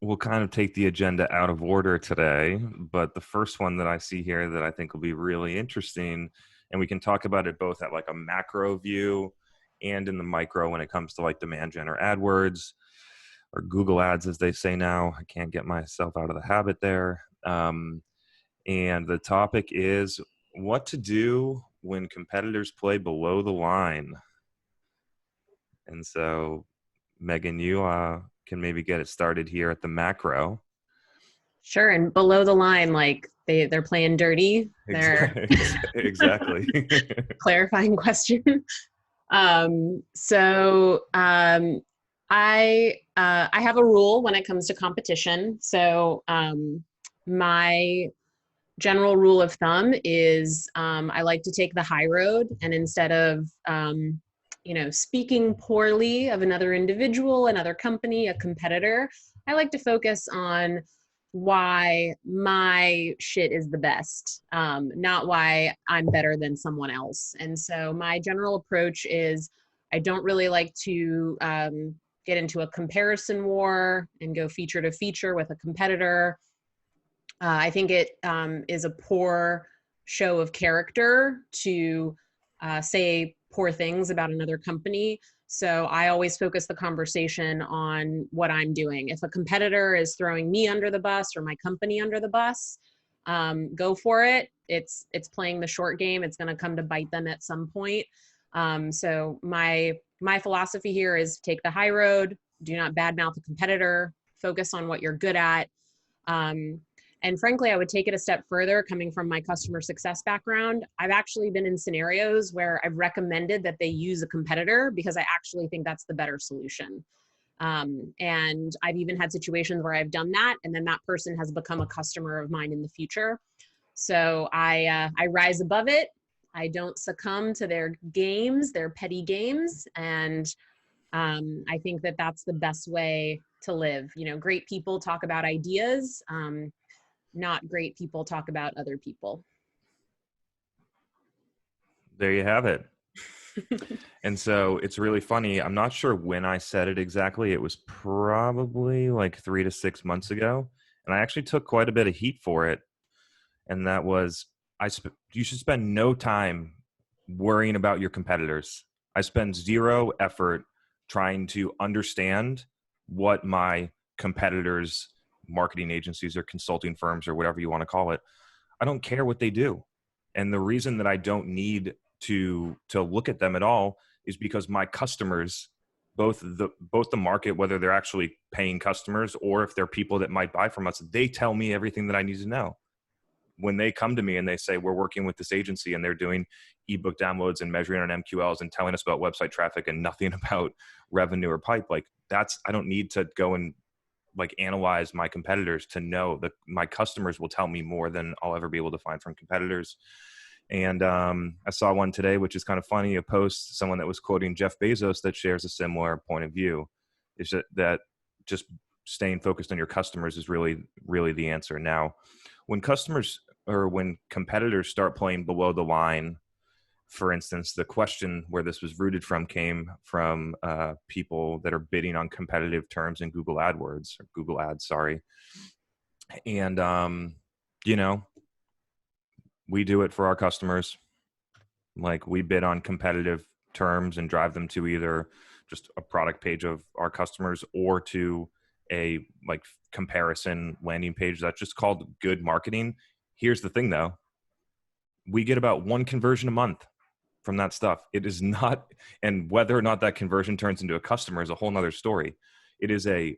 we'll kind of take the agenda out of order today, but the first one that I see here that I think will be really interesting, and we can talk about it both at like a macro view and in the micro when it comes to like demand gen or AdWords or Google Ads, as they say now. I can't get myself out of the habit there. And the topic is what to do when competitors play below the line. And so, Megan, you can maybe get it started here at the macro. Sure. And below the line, like they're playing dirty. They're Exactly. clarifying question. I have a rule when it comes to competition. My general rule of thumb is I like to take the high road, and instead of speaking poorly of another individual, another company, a competitor, I like to focus on why my shit is the best, not why I'm better than someone else. And so my general approach is I don't really like to get into a comparison war and go feature to feature with a competitor. I think it is a poor show of character to say poor things about another company. So I always focus the conversation on what I'm doing. If a competitor is throwing me under the bus or my company under the bus, go for it. It's playing the short game. It's going to come to bite them at some point. So my philosophy here is take the high road. Do not badmouth a competitor. Focus on what you're good at. And frankly, I would take it a step further. Coming from my customer success background, I've actually been in scenarios where I've recommended that they use a competitor because I actually think that's the better solution. And I've even had situations where I've done that, and then that person has become a customer of mine in the future. So I rise above it. I don't succumb to their games, their petty games. And I think that that's the best way to live. Great people talk about ideas. Not great people talk about other people. There you have it. And so it's really funny. I'm not sure when I said it exactly. It was probably like 3 to 6 months ago. And I actually took quite a bit of heat for it. And that was, you should spend no time worrying about your competitors. I spend zero effort trying to understand what my competitors, marketing agencies or consulting firms or whatever you want to call it, I don't care what they do. And the reason that I don't need to look at them at all is because my customers, both the market, whether they're actually paying customers or if they're people that might buy from us, they tell me everything that I need to know. When they come to me and they say, we're working with this agency and they're doing ebook downloads and measuring on MQLs and telling us about website traffic and nothing about revenue or pipe, like I don't need to go and like analyze my competitors to know that my customers will tell me more than I'll ever be able to find from competitors. And I saw one today, which is kind of funny, a post, someone that was quoting Jeff Bezos that shares a similar point of view, is that just staying focused on your customers is really, really the answer. Now, when customers or when competitors start playing below the line, for instance, the question where this was rooted from came from people that are bidding on competitive terms in Google AdWords or Google Ads, sorry. And, we do it for our customers. Like we bid on competitive terms and drive them to either just a product page of our customers or to a like comparison landing page. That's just called good marketing. Here's the thing though. We get about 1 conversion a month from that stuff. It is not, and whether or not that conversion turns into a customer is a whole nother story. It is a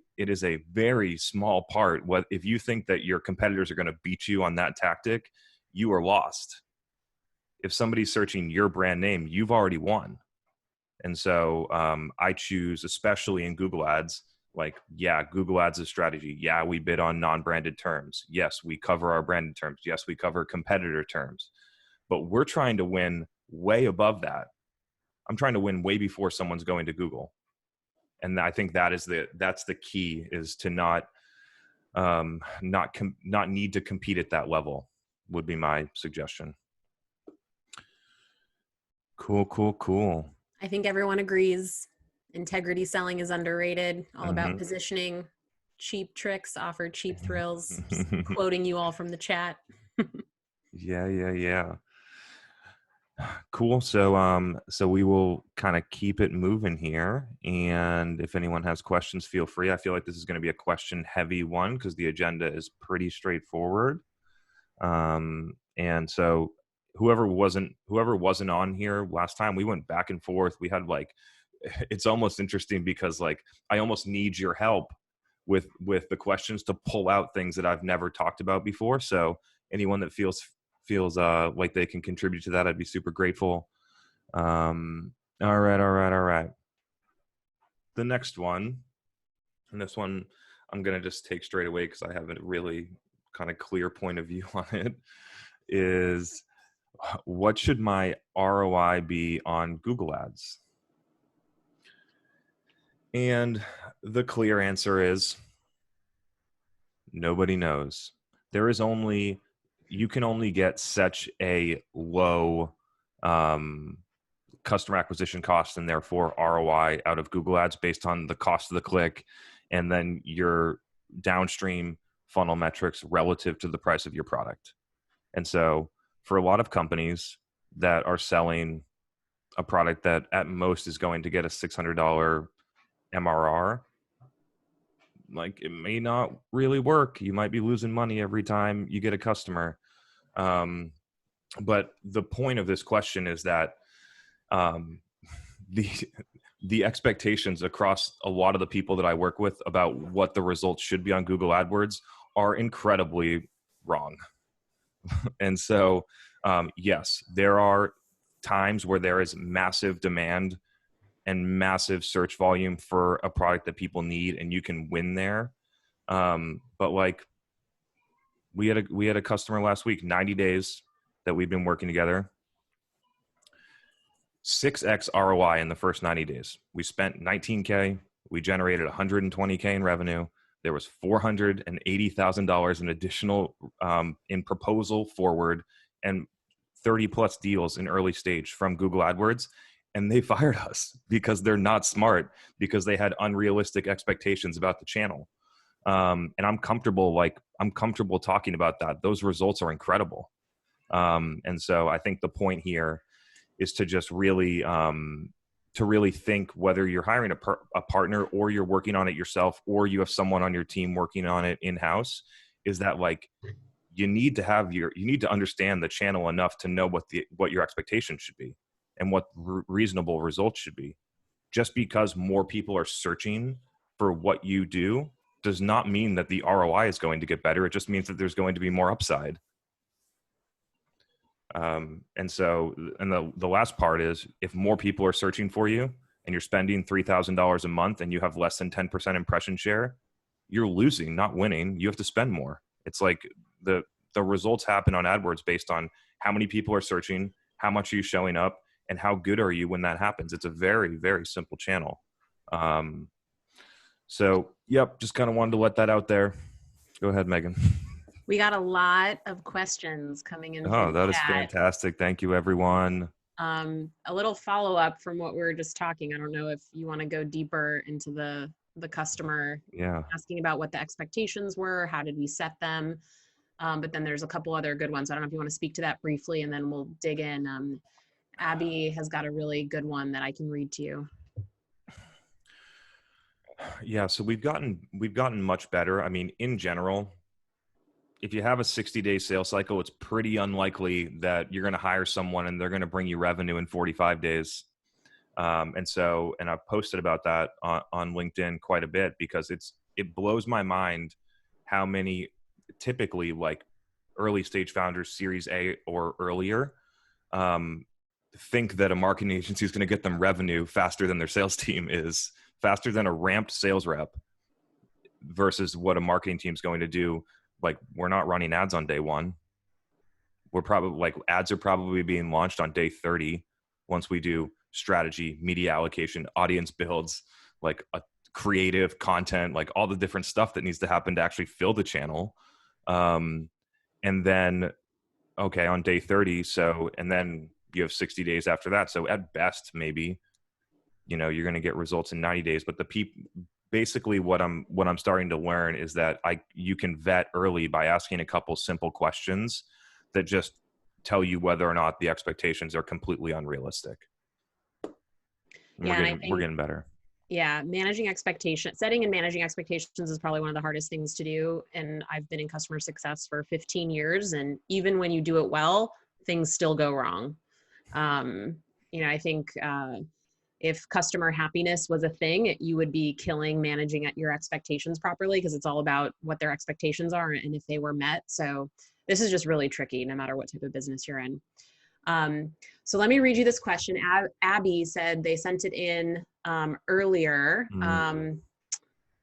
very small part. What if you think that your competitors are going to beat you on that tactic, you are lost. If somebody's searching your brand name, you've already won. And so I choose, especially in Google Ads, like, yeah, Google Ads is strategy. Yeah, we bid on non-branded terms. Yes, we cover our branded terms. Yes, we cover competitor terms. But we're trying to win way above that. I'm trying to win way before someone's going to Google. And I think that's the key, is to not need to compete at that level, would be my suggestion. Cool. I think everyone agrees integrity selling is underrated, all about positioning. cheap tricks, offer cheap thrills. Just quoting you all from the chat. Yeah. Cool. So we will kind of keep it moving here. And if anyone has questions, feel free. I feel like this is going to be a question heavy one because the agenda is pretty straightforward. And so whoever wasn't on here last time, we went back and forth. We had like, it's almost interesting because like, I almost need your help with the questions to pull out things that I've never talked about before. So anyone that feels like they can contribute to that, I'd be super grateful. All right. The next one, and this one I'm going to just take straight away because I have a really kind of clear point of view on it, is what should my ROI be on Google Ads? And the clear answer is nobody knows. You can only get such a low customer acquisition cost and therefore ROI out of Google Ads based on the cost of the click and then your downstream funnel metrics relative to the price of your product. And so for a lot of companies that are selling a product that at most is going to get a $600 MRR, like it may not really work. You might be losing money every time you get a customer. But the point of this question is that the expectations across a lot of the people that I work with about what the results should be on Google AdWords are incredibly wrong. And so, yes, there are times where there is massive demand and massive search volume for a product that people need, and you can win there. But like we had a customer last week, 90 days that we've been working together, 6x ROI in the first 90 days. We spent $19K. We generated $120K in revenue. There was $480,000 in additional in proposal forward and 30 plus deals in early stage from Google AdWords. And they fired us because they're not smart, because they had unrealistic expectations about the channel. And I'm comfortable talking about that. Those results are incredible. And so I think the point here is to just really think whether you're hiring a partner or you're working on it yourself or you have someone on your team working on it in-house, is that like you need to understand the channel enough to know what your expectations should be and what reasonable results should be. Just because more people are searching for what you do does not mean that the ROI is going to get better. It just means that there's going to be more upside. And the last part is, if more people are searching for you and you're spending $3,000 a month and you have less than 10% impression share, you're losing, not winning. You have to spend more. It's like the results happen on AdWords based on how many people are searching, how much are you showing up, and how good are you when that happens. It's a very, very simple channel. So yep, just kind of wanted to let that out there. Go ahead, Megan. We got a lot of questions coming in. Oh, that is fantastic. Thank you, everyone. A little follow-up from what we were just talking. I don't know if you want to go deeper into the customer, asking about what the expectations were, how did we set them? But then there's a couple other good ones. I don't know if you want to speak to that briefly, and then we'll dig in. Abby has got a really good one that I can read to you. Yeah, so we've gotten much better. I mean, in general, if you have a 60-day sales cycle, it's pretty unlikely that you're going to hire someone and they're going to bring you revenue in 45 days. And I've posted about that on LinkedIn quite a bit, because it blows my mind how many typically like early stage founders, Series A or earlier, think that a marketing agency is going to get them revenue faster than their sales team is, faster than a ramped sales rep, versus what a marketing team is going to do. Like, we're not running ads on day one. We're probably like, ads are probably being launched on day 30 once we do strategy, media allocation, audience builds, like a creative content, like all the different stuff that needs to happen to actually fill the channel. And then, okay, on day 30. And then you have 60 days after that. So at best, maybe, you're going to get results in 90 days, but basically what I'm starting to learn is that you can vet early by asking a couple simple questions that just tell you whether or not the expectations are completely unrealistic. And Yeah, and I we're think, getting better. yeah, managing expectations, setting and managing expectations is probably one of the hardest things to do. And I've been in customer success for 15 years, and even when you do it well, things still go wrong. Um, I think if customer happiness was a thing, you would be killing managing your expectations properly, because it's all about what their expectations are and if they were met. So this is just really tricky no matter what type of business you're in. So let me read you this question. Abby said they sent it in earlier.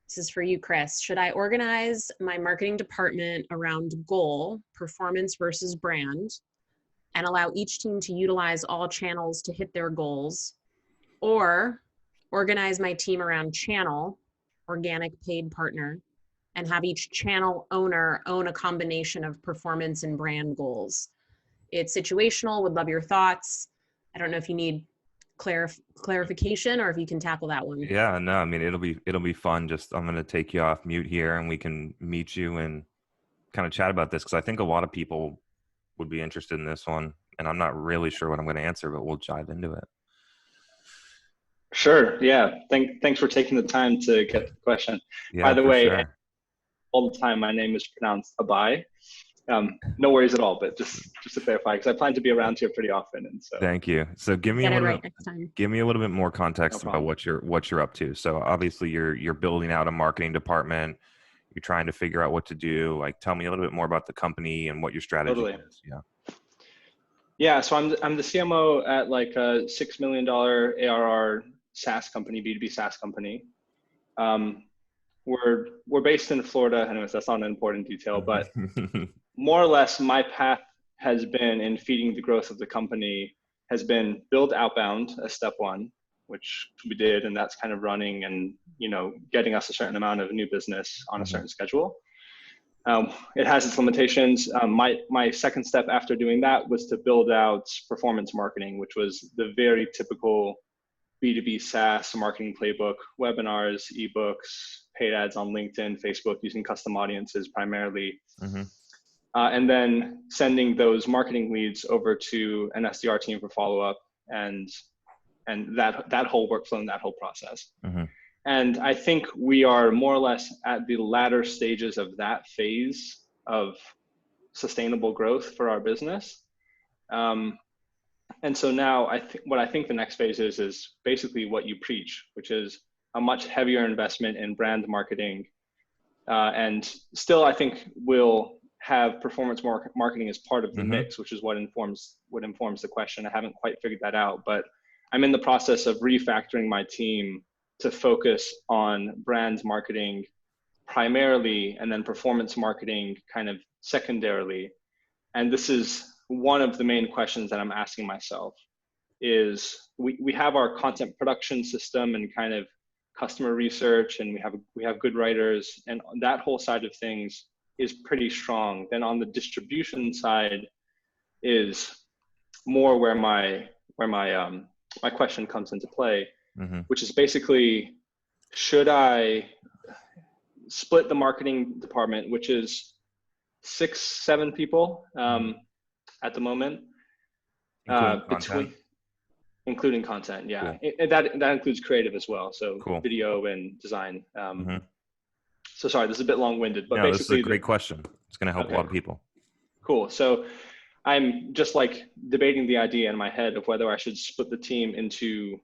This is for you, Chris. Should I organize my marketing department around goal, performance versus brand, and allow each team to utilize all channels to hit their goals? Or organize my team around channel, organic, paid, partner, and have each channel owner own a combination of performance and brand goals? It's situational. Would love your thoughts. I don't know if you need clarification or if you can tackle that one. Yeah, no, I mean, it'll be fun. Just, I'm going to take you off mute here and we can meet you and kind of chat about this, because I think a lot of people would be interested in this one, and I'm not really sure what I'm going to answer, but we'll dive into it. Sure. Yeah. Thanks for taking the time to get the question. Yeah, by the way, sure. All the time, my name is pronounced Abai. No worries at all, but just to clarify, because I plan to be around here pretty often, and so. Thank you. So give me a little bit more context about what you're up to. So obviously you're building out a marketing department. You're trying to figure out what to do. Like, tell me a little bit more about the company and what your strategy is. Yeah. Yeah. So I'm the CMO at like a $6 million ARR SaaS company, B2B SaaS company. We're based in Florida. Anyways, that's not an important detail, but more or less my path has been in feeding the growth of the company has been build outbound as step one, which we did, and that's kind of running and getting us a certain amount of new business on a certain schedule. It has its limitations. My second step after doing that was to build out performance marketing, which was the very typical B2B SaaS marketing playbook: webinars, ebooks, paid ads on LinkedIn, Facebook, using custom audiences primarily. And then sending those marketing leads over to an SDR team for follow-up and that whole workflow and that whole process. And I think we are more or less at the latter stages of that phase of sustainable growth for our business. And so now what I think the next phase is basically what you preach, which is a much heavier investment in brand marketing. And still, I think we'll have performance marketing as part of the mix, which is what informs the question. I haven't quite figured that out, but I'm in the process of refactoring my team to focus on brand marketing primarily, and then performance marketing kind of secondarily. And this is one of the main questions that I'm asking myself is we have our content production system and kind of customer research, and we have good writers, and that whole side of things is pretty strong. Then on the distribution side is more where my question comes into play, which is basically, should I split the marketing department, which is 6-7 people at the moment, including content. Yeah, cool. That includes creative as well. So cool. Video and design. So sorry, this is a bit long-winded, but basically, this is a great question. It's going to help a lot of people. Cool. So I'm just like debating the idea in my head of whether I should split the team into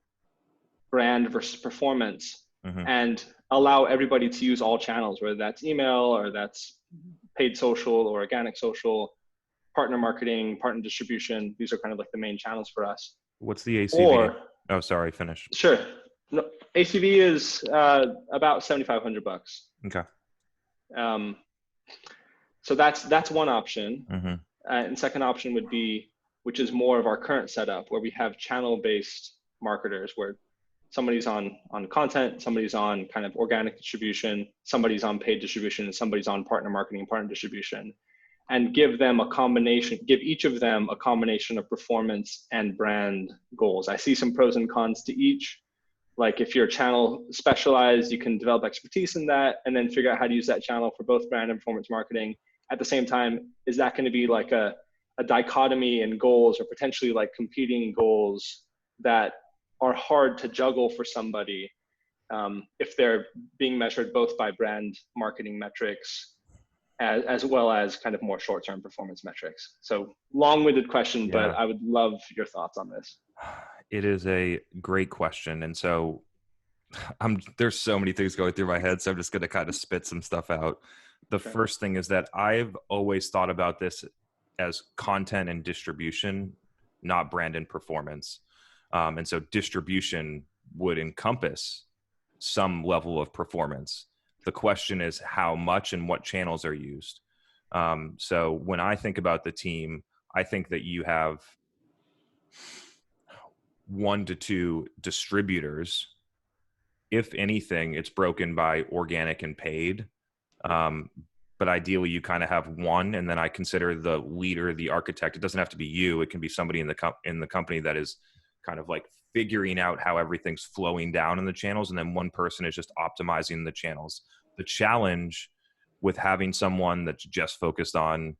brand versus performance and allow everybody to use all channels, whether that's email or that's paid social or organic social, partner marketing, partner distribution. These are kind of like the main channels for us. What's the ACV? Oh, sorry, finish. Sure. No, ACV is about $7,500. Okay. So that's one option. And second option would be, which is more of our current setup, where we have channel-based marketers, where somebody's on content, somebody's on kind of organic distribution, somebody's on paid distribution, and somebody's on partner marketing and partner distribution, and give each of them a combination of performance and brand goals. I see some pros and cons to each, Like if you're channel specialized, you can develop expertise in that and then figure out how to use that channel for both brand and performance marketing. At the same time, is that going to be like a dichotomy in goals or potentially like competing goals that are hard to juggle for somebody if they're being measured both by brand marketing metrics as well as kind of more short-term performance metrics? So long-winded question, but I would love your thoughts on this. It is a great question. And so there's so many things going through my head. So I'm just going to kind of spit some stuff out. The first thing is that I've always thought about this as content and distribution, not brand and performance. And so distribution would encompass some level of performance. The question is how much and what channels are used. So when I think about the team, I think that you have 1 to 2 distributors. If anything, it's broken by organic and paid. But ideally you kind of have one, and then I consider the leader, the architect. It doesn't have to be you. It can be somebody in the company that is kind of like figuring out how everything's flowing down in the channels. And then one person is just optimizing the channels. The challenge with having someone that's just focused on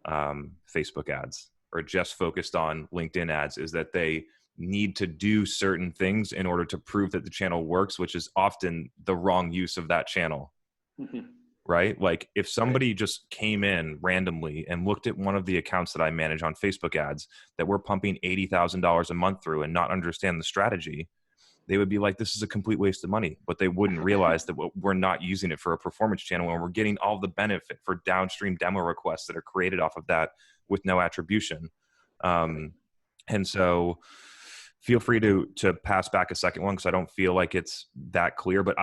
Facebook ads or just focused on LinkedIn ads is that they need to do certain things in order to prove that the channel works, which is often the wrong use of that channel. Mm-hmm. Right? Like if somebody just came in randomly and looked at one of the accounts that I manage on Facebook ads that we're pumping $80,000 a month through and not understand the strategy, they would be like, this is a complete waste of money. But they wouldn't realize that we're not using it for a performance channel and we're getting all the benefit for downstream demo requests that are created off of that with no attribution. And so feel free to pass back a second one because I don't feel like it's that clear, but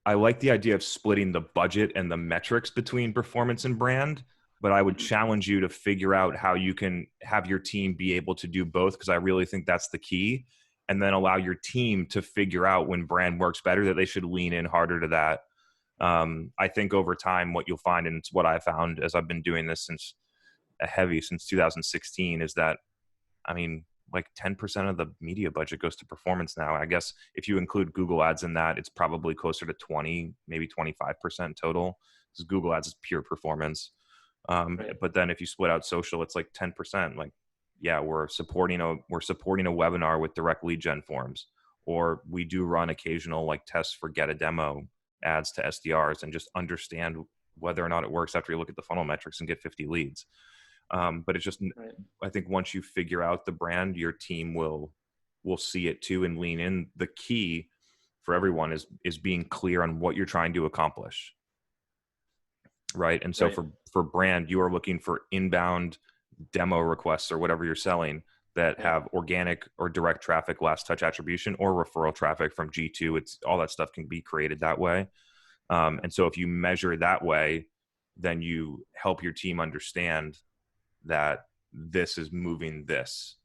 I like the idea of splitting the budget and the metrics between performance and brand, but I would challenge you to figure out how you can have your team be able to do both, because I really think that's the key. And then allow your team to figure out when brand works better, that they should lean in harder to that. I think over time, what you'll find, and it's what I found as I've been doing this since 2016, is that, I mean, like 10% of the media budget goes to performance now. I guess if you include Google ads in that, it's probably closer to 20, maybe 25% total, because Google ads is pure performance. Right. But then if you split out social, it's like 10%. Like, yeah, we're supporting a webinar with direct lead gen forms, or we do run occasional like tests for get a demo ads to SDRs and just understand whether or not it works after you look at the funnel metrics and get 50 leads. But it's just, right. I think once you figure out the brand, your team will see it too and lean in. The key for everyone is being clear on what you're trying to accomplish. Right. And so right. for brand, you are looking for inbound demo requests or whatever you're selling that have organic or direct traffic, last touch attribution, or referral traffic from G2. It's all that stuff can be created that way. And so if you measure that way, then you help your team understand that this is moving this.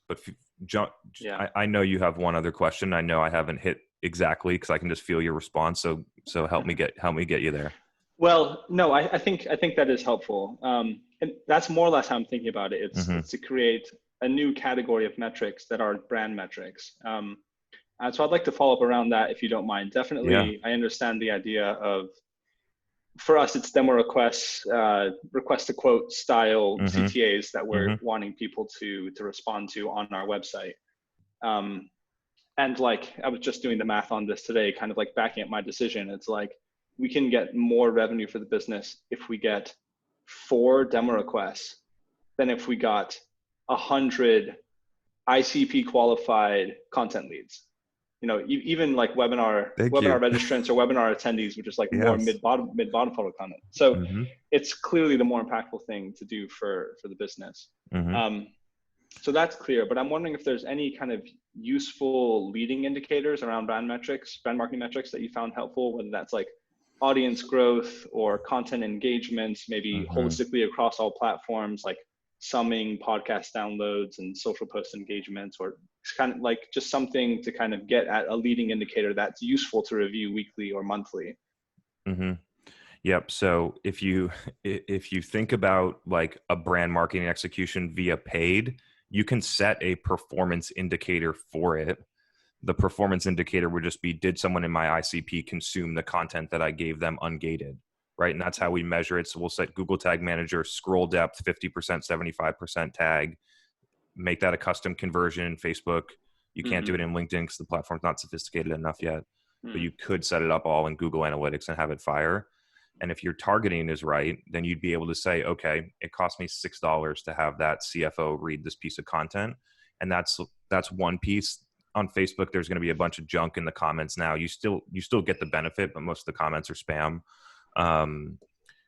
But John, I know you have one other question. I know I haven't hit exactly because I can just feel your response. So help me get you there. Well, no, I think that is helpful. And that's more or less how I'm thinking about it. It's to create a new category of metrics that are brand metrics. So I'd like to follow up around that if you don't mind. Definitely, I understand the idea of, for us, it's demo requests, request to quote style CTAs that we're wanting people to respond to on our website. And like, I was just doing the math on this today, kind of like backing up my decision. It's like, we can get more revenue for the business if we get 4 demo requests than if we got 100 ICP qualified content leads. You know, even like webinar registrants or webinar attendees, which is like more mid-bottom funnel content. So it's clearly the more impactful thing to do for the business. So that's clear, but I'm wondering if there's any kind of useful leading indicators around brand marketing metrics that you found helpful, whether that's like audience growth or content engagements, maybe holistically across all platforms, like summing podcast downloads and social post engagements, or kind of like just something to kind of get at a leading indicator that's useful to review weekly or monthly. Yep. So if you think about like a brand marketing execution via paid, you can set a performance indicator for it. The performance indicator would just be, did someone in my ICP consume the content that I gave them ungated, right? And that's how we measure it. So we'll set Google Tag Manager, scroll depth, 50%, 75% tag, make that a custom conversion in Facebook. You can't do it in LinkedIn because the platform's not sophisticated enough yet, but you could set it up all in Google Analytics and have it fire. And if your targeting is right, then you'd be able to say, okay, it cost me $6 to have that CFO read this piece of content. And that's one piece. On Facebook, there's going to be a bunch of junk in the comments now. You still get the benefit, but most of the comments are spam.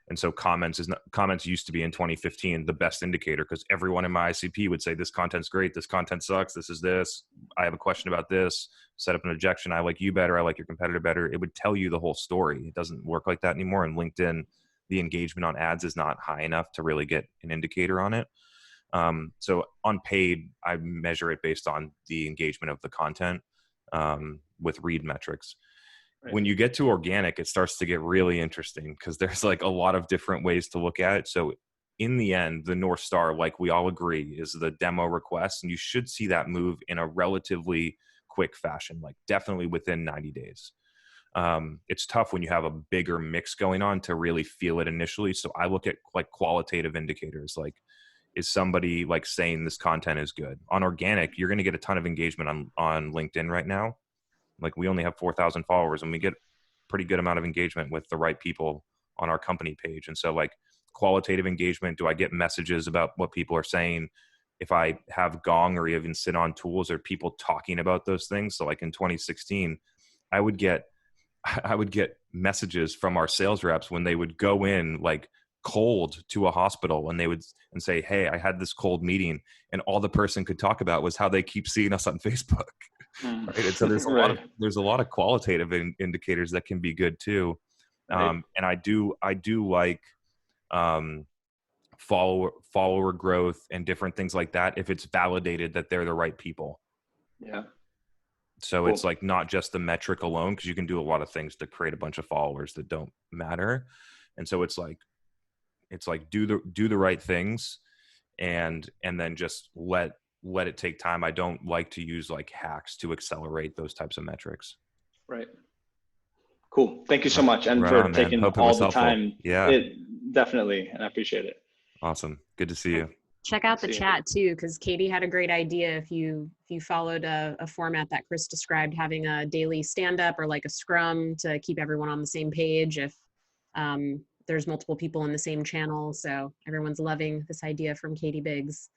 And so comments used to be in 2015 the best indicator, because everyone in my ICP would say, this content's great, this content sucks, this is this, I have a question about this, set up an objection, I like you better, I like your competitor better. It would tell you the whole story. It doesn't work like that anymore. And LinkedIn, the engagement on ads is not high enough to really get an indicator on it. So on paid, I measure it based on the engagement of the content with read metrics. Right. When you get to organic, it starts to get really interesting because there's like a lot of different ways to look at it. So in the end, the North Star, like we all agree, is the demo request. And you should see that move in a relatively quick fashion, like definitely within 90 days. It's tough when you have a bigger mix going on to really feel it initially. So I look at like qualitative indicators, like, is somebody like saying this content is good? On organic, you're going to get a ton of engagement on LinkedIn right now. Like we only have 4,000 followers and we get pretty good amount of engagement with the right people on our company page. And so like qualitative engagement, do I get messages about what people are saying? If I have Gong or even sit on tools, or people talking about those things. So like in 2016, I would get messages from our sales reps when they would go in like cold to a hospital and they would say, hey, I had this cold meeting, and all the person could talk about was how they keep seeing us on Facebook. Right? And so there's a lot of qualitative indicators that can be good too. And I do like follower growth and different things like that if it's validated that they're the right people. Yeah. So cool. It's like not just the metric alone, because you can do a lot of things to create a bunch of followers that don't matter. And so it's like do the right things and then just let it take time. I don't like to use like hacks to accelerate those types of metrics. Right. Cool. Thank you so much. And for taking all the time. Yeah, definitely. And I appreciate it. Awesome. Good to see you. Check out the chat too, because Katie had a great idea. If you followed a format that Chris described, having a daily stand-up or like a scrum to keep everyone on the same page. If there's multiple people in the same channel, so everyone's loving this idea from Katie Biggs.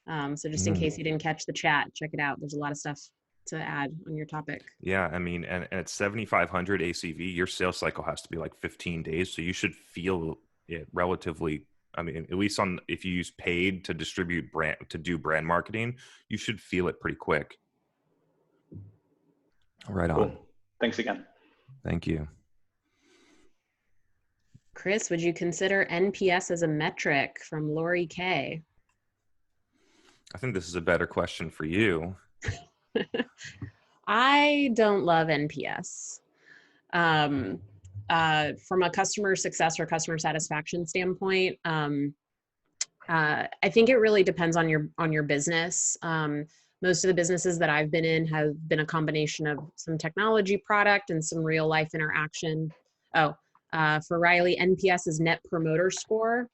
So just in case you didn't catch the chat, check it out. There's a lot of stuff to add on your topic. Yeah, I mean, and at 7,500 ACV, your sales cycle has to be like 15 days. So you should feel it relatively. I mean, at least if you use paid to do brand marketing, you should feel it pretty quick. Right on. Cool. Thanks again. Thank you. Chris, would you consider NPS as a metric, from Lori K? I think this is a better question for you. I don't love NPS. From a customer success or customer satisfaction standpoint, I think it really depends on your business. Most of the businesses that I've been in have been a combination of some technology product and some real life interaction. For Riley, NPS is Net Promoter Score.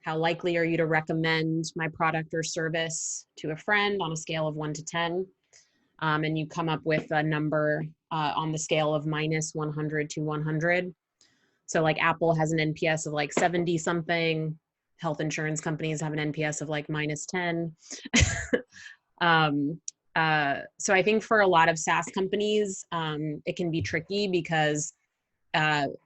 How likely are you to recommend my product or service to a friend on a scale of 1 to 10? And you come up with a number on the scale of minus 100 to 100. So like Apple has an NPS of like 70 something. Health insurance companies have an NPS of like minus 10. So I think for a lot of SaaS companies, it can be tricky because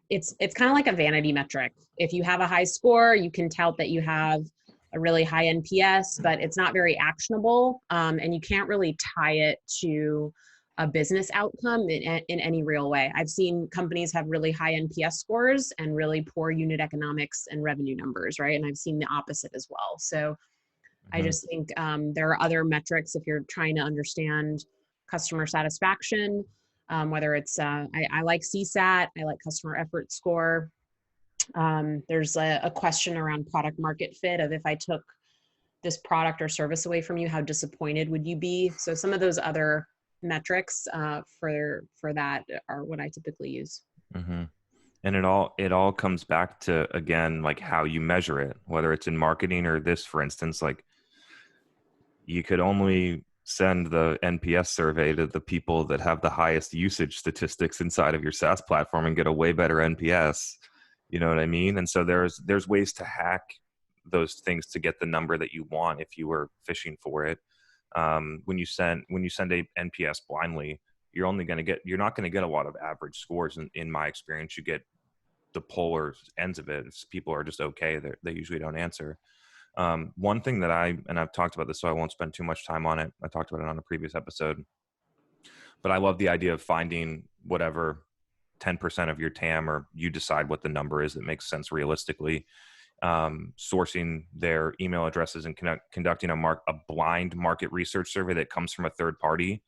it's kind of like a vanity metric. If you have a high score, you can tout that you have a really high NPS, but it's not very actionable, and you can't really tie it to a business outcome in any real way. I've seen companies have really high NPS scores and really poor unit economics and revenue numbers, right? And I've seen the opposite as well. So I just think there are other metrics if you're trying to understand customer satisfaction, whether it's, I like CSAT, I like customer effort score. There's a question around product market fit of if I took this product or service away from you, how disappointed would you be? So some of those other metrics for that are what I typically use. Mm-hmm. And it all comes back to, again, like how you measure it, whether it's in marketing or this, for instance, like you could only send the NPS survey to the people that have the highest usage statistics inside of your SaaS platform and get a way better NPS. You know what I mean? And so there's ways to hack those things to get the number that you want if you were fishing for it. When you send a NPS blindly, you're not going to get a lot of average scores. In my experience, you get the polar ends of it. If people are just okay, they usually don't answer. One thing that I've talked about this, so I won't spend too much time on it. I talked about it on a previous episode, but I love the idea of finding whatever 10% of your TAM, or you decide what the number is that makes sense realistically, sourcing their email addresses and conducting a blind market research survey that comes from a third party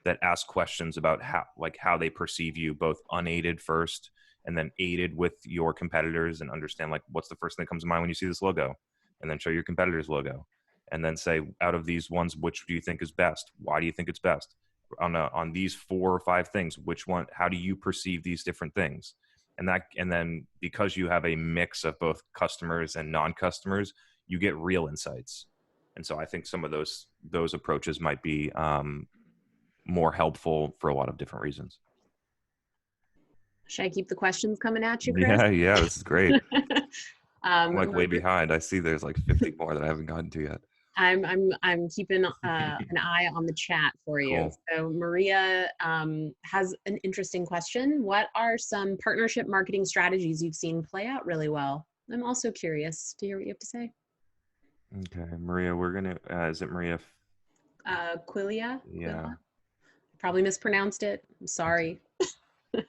that asks questions about how they perceive you, both unaided first and then aided with your competitors, and understand like what's the first thing that comes to mind when you see this logo, and then show your competitor's logo, and then say, out of these ones, which do you think is best? Why do you think it's best? On these 4 or 5 things, which one? How do you perceive these different things? And then because you have a mix of both customers and non-customers, you get real insights. And so I think some of those approaches might be more helpful for a lot of different reasons. Should I keep the questions coming at you, Chris? Yeah, this is great. I'm like way behind. I see there's like 50 more that I haven't gotten to yet. I'm keeping an eye on the chat for you. Cool. So Maria has an interesting question. What are some partnership marketing strategies you've seen play out really well? I'm also curious to hear what you have to say. Okay, Maria, we're gonna. Is it Maria? Quilia? Yeah. Quilla? Probably mispronounced it. I'm sorry.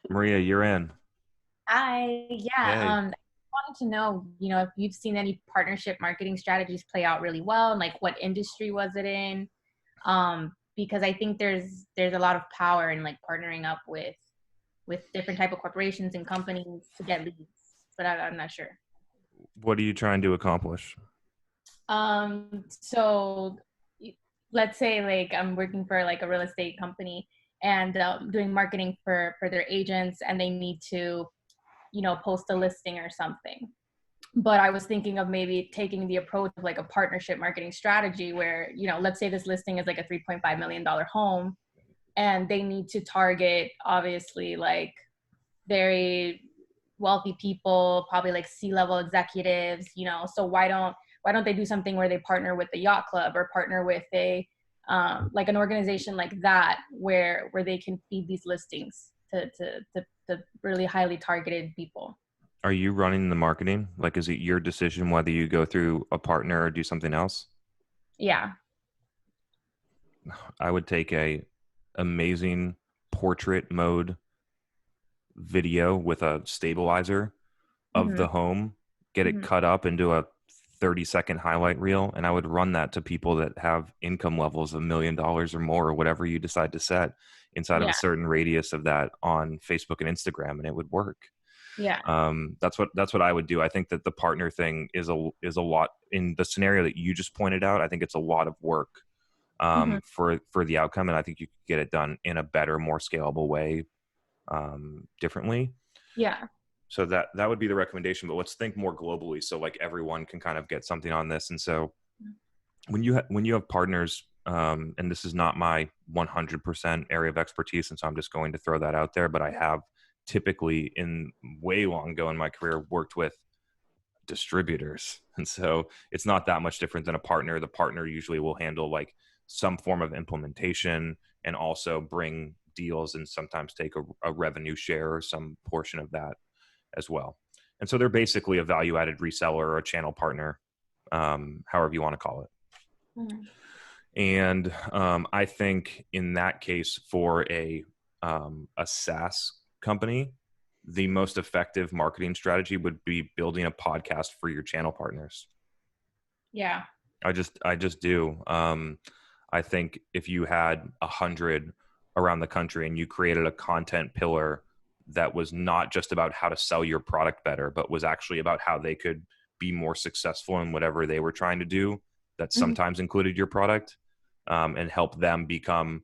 Maria, you're in. Hi. Yeah. Hey. Wanted to know, if you've seen any partnership marketing strategies play out really well, and like what industry was it in? Because I think there's a lot of power in like partnering up with different type of corporations and companies to get leads, but I'm not sure. What are you trying to accomplish? So let's say like I'm working for like a real estate company and doing marketing for their agents, and they need to post a listing or something. But I was thinking of maybe taking the approach of like a partnership marketing strategy where, let's say this listing is like a $3.5 million home, and they need to target obviously like very wealthy people, probably like C-level executives, so why don't they do something where they partner with the yacht club or partner with a like an organization like that where they can feed these listings to really highly targeted people. Are you running the marketing? Like, is it your decision whether you go through a partner or do something else? Yeah. I would take a amazing portrait mode video with a stabilizer of the home, get it cut up into a 30-second highlight reel, and I would run that to people that have income levels of $1 million or more, or whatever you decide to set inside of a certain radius of that on Facebook and Instagram, and it would work. Yeah. That's what I would do. I think that the partner thing is a lot in the scenario that you just pointed out. I think it's a lot of work for the outcome, and I think you could get it done in a better, more scalable way, differently. Yeah. So that would be the recommendation, but let's think more globally. So like everyone can kind of get something on this. And so when you have partners, and this is not my 100% area of expertise, and so I'm just going to throw that out there, but I have typically in way long ago in my career worked with distributors. And so it's not that much different than a partner. The partner usually will handle like some form of implementation and also bring deals and sometimes take a revenue share or some portion of that as well. And so they're basically a value-added reseller or a channel partner, however you want to call it. And I think in that case, for a SaaS company, the most effective marketing strategy would be building a podcast for your channel partners. Yeah. I just do. I think if you had 100 around the country and you created a content pillar that was not just about how to sell your product better, but was actually about how they could be more successful in whatever they were trying to do, that sometimes included your product, and help them become,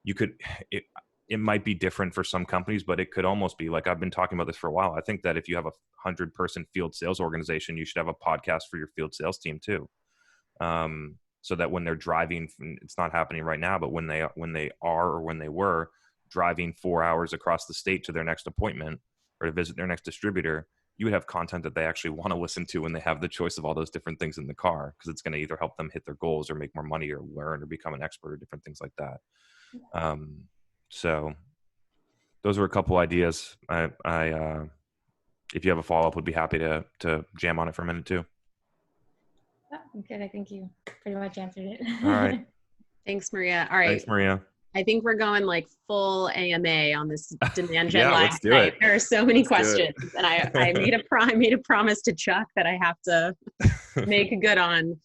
it might be different for some companies, but it could almost be like, I've been talking about this for a while. I think that if you have a 100-person field sales organization, you should have a podcast for your field sales team too. So that when they're driving, it's not happening right now, but when they were driving 4 hours across the state to their next appointment or to visit their next distributor, you would have content that they actually want to listen to when they have the choice of all those different things in the car, because it's going to either help them hit their goals or make more money or learn or become an expert or different things like that. So those were a couple ideas. I if you have a follow-up, would be happy to jam on it for a minute too. I'm good. I think you pretty much answered it. All right. Thanks, Maria. All right. Thanks, Maria. I think we're going like full AMA on this demand gen Yeah, live let's do site. it. There are so many Let's do it. questions, and I made a promise to Chuck that I have to make good on.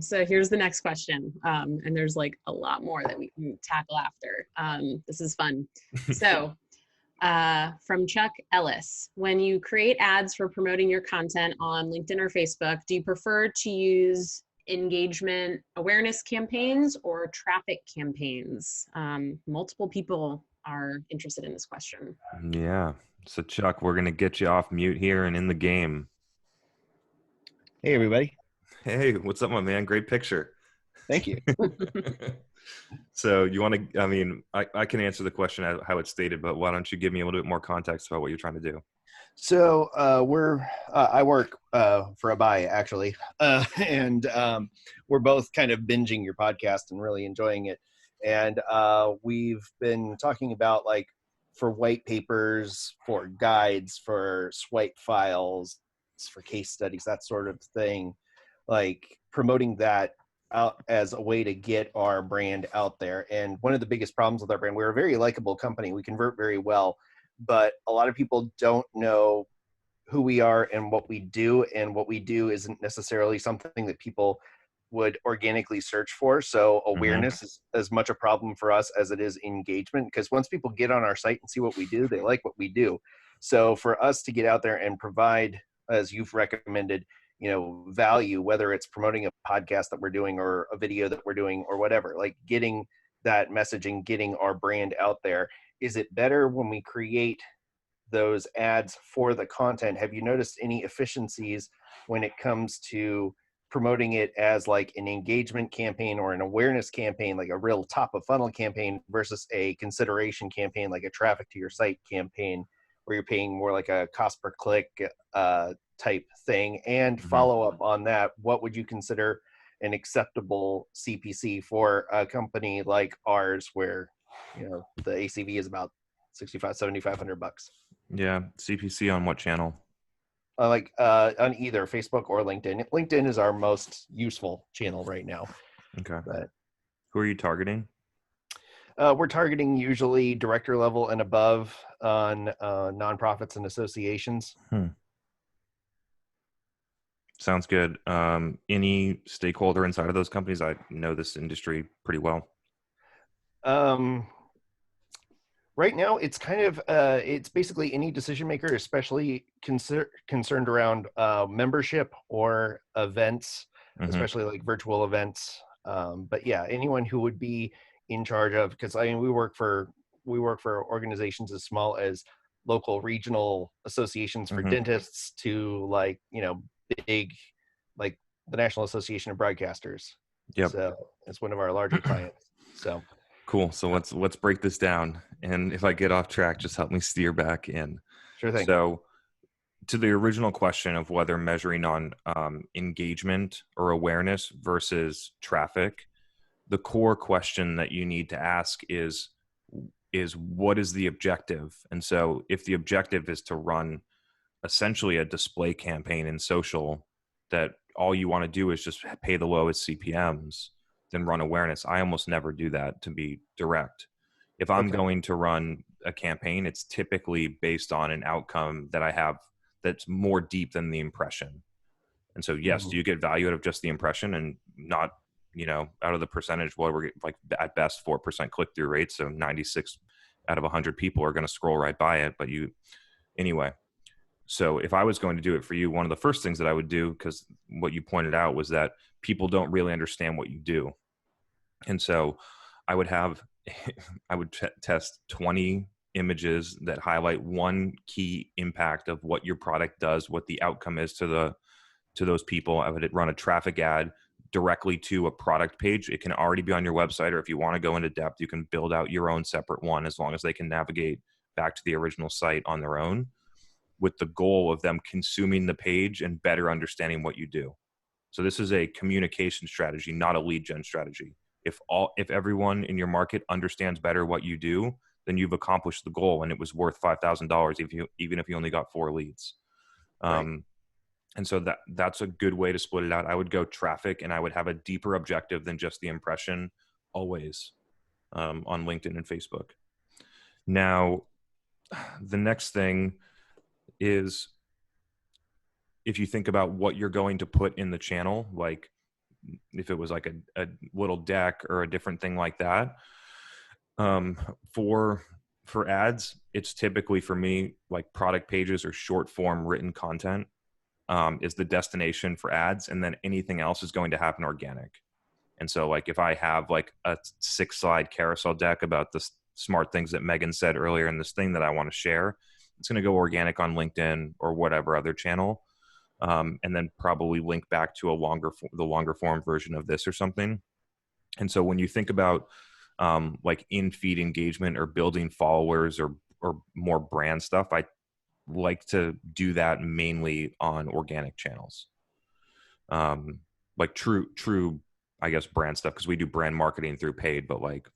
So here's the next question, and there's like a lot more that we can tackle after. This is fun. So from Chuck Ellis, when you create ads for promoting your content on LinkedIn or Facebook, do you prefer to use engagement awareness campaigns or traffic campaigns? Multiple people are interested in this question. Yeah. So Chuck, we're going to get you off mute here and in the game. Hey, everybody. Hey, what's up, my man? Great picture. Thank you. So you want to, I mean, I can answer the question how it's stated, but why don't you give me a little bit more context about what you're trying to do? So I work for a Buy, actually, and we're both kind of binging your podcast and really enjoying it. And we've been talking about, like, for white papers, for guides, for swipe files, for case studies, that sort of thing, like promoting that out as a way to get our brand out there. And one of the biggest problems with our brand, we're a very likable company. We convert very well, but a lot of people don't know who we are and what we do. And what we do isn't necessarily something that people would organically search for. So awareness is as much a problem for us as it is engagement, because once people get on our site and see what we do, they like what we do. So for us to get out there and provide, as you've recommended, value, whether it's promoting a podcast that we're doing or a video that we're doing or whatever, like getting that messaging, getting our brand out there. Is it better when we create those ads for the content? Have you noticed any efficiencies when it comes to promoting it as like an engagement campaign or an awareness campaign, like a real top of funnel campaign, versus a consideration campaign, like a traffic to your site campaign, where you're paying more like a cost per click type thing? And follow up on that, what would you consider an acceptable CPC for a company like ours, where the ACV is about $7,500? Yeah. CPC on what channel? On either Facebook or LinkedIn. LinkedIn is our most useful channel right now. Okay. But who are you targeting? we're targeting usually director level and above on nonprofits and associations. Sounds good. Any stakeholder inside of those companies? I know this industry pretty well. Right now, it's kind of, it's basically any decision maker, especially concerned around membership or events, especially like virtual events. But yeah, anyone who would be in charge of, because I mean, we work for organizations as small as local regional associations for dentists to like, big, like the National Association of Broadcasters. Yep. So it's one of our larger clients. So cool. So let's break this down. And if I get off track, just help me steer back in. Sure thing. So to the original question of whether measuring on engagement or awareness versus traffic, the core question that you need to ask is what is the objective? And so if the objective is to run essentially a display campaign in social, that all you want to do is just pay the lowest CPMs, then run awareness. I almost never do that, to be direct. If I'm going to run a campaign, it's typically based on an outcome that I have that's more deep than the impression. And so, yes, do you get value out of just the impression and not, out of the percentage? Well, we're like at best 4% click-through rate. So 96 out of 100 people are going to scroll right by it. But anyway. So if I was going to do it for you, one of the first things that I would do, because what you pointed out was that people don't really understand what you do. And so I would have, I would test 20 images that highlight one key impact of what your product does, what the outcome is to those people. I would run a traffic ad directly to a product page. It can already be on your website, or if you want to go into depth, you can build out your own separate one as long as they can navigate back to the original site on their own, with the goal of them consuming the page and better understanding what you do. So this is a communication strategy, not a lead gen strategy. If everyone in your market understands better what you do, then you've accomplished the goal, and it was worth $5,000 even if you only got 4 leads. Right. And so that's a good way to split it out. I would go traffic, and I would have a deeper objective than just the impression always on LinkedIn and Facebook. Now, the next thing is, if you think about what you're going to put in the channel, like if it was like a little deck or a different thing like that, for ads, it's typically, for me, like product pages or short form written content is the destination for ads, and then anything else is going to happen organic. And so like if I have like a 6-slide carousel deck about the smart things that Megan said earlier in this thing that I want to share, it's going to go organic on LinkedIn or whatever other channel, and then probably link back to the longer form version of this or something. And so when you think about like in-feed engagement or building followers or more brand stuff, I like to do that mainly on organic channels. Like true, I guess, brand stuff, because we do brand marketing through paid, but like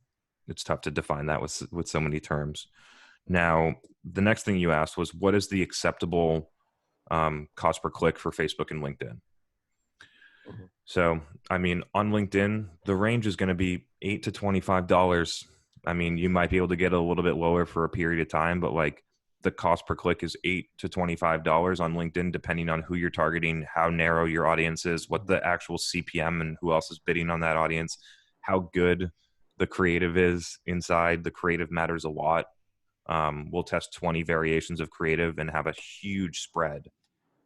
it's tough to define that with so many terms. Now, the next thing you asked was, what is the acceptable cost per click for Facebook and LinkedIn? Mm-hmm. So, I mean, on LinkedIn, the range is going to be $8 to $25. I mean, you might be able to get a little bit lower for a period of time, but like the cost per click is $8 to $25 on LinkedIn, depending on who you're targeting, how narrow your audience is, what the actual CPM and who else is bidding on that audience, how good the creative is inside. The creative matters a lot. We'll test 20 variations of creative and have a huge spread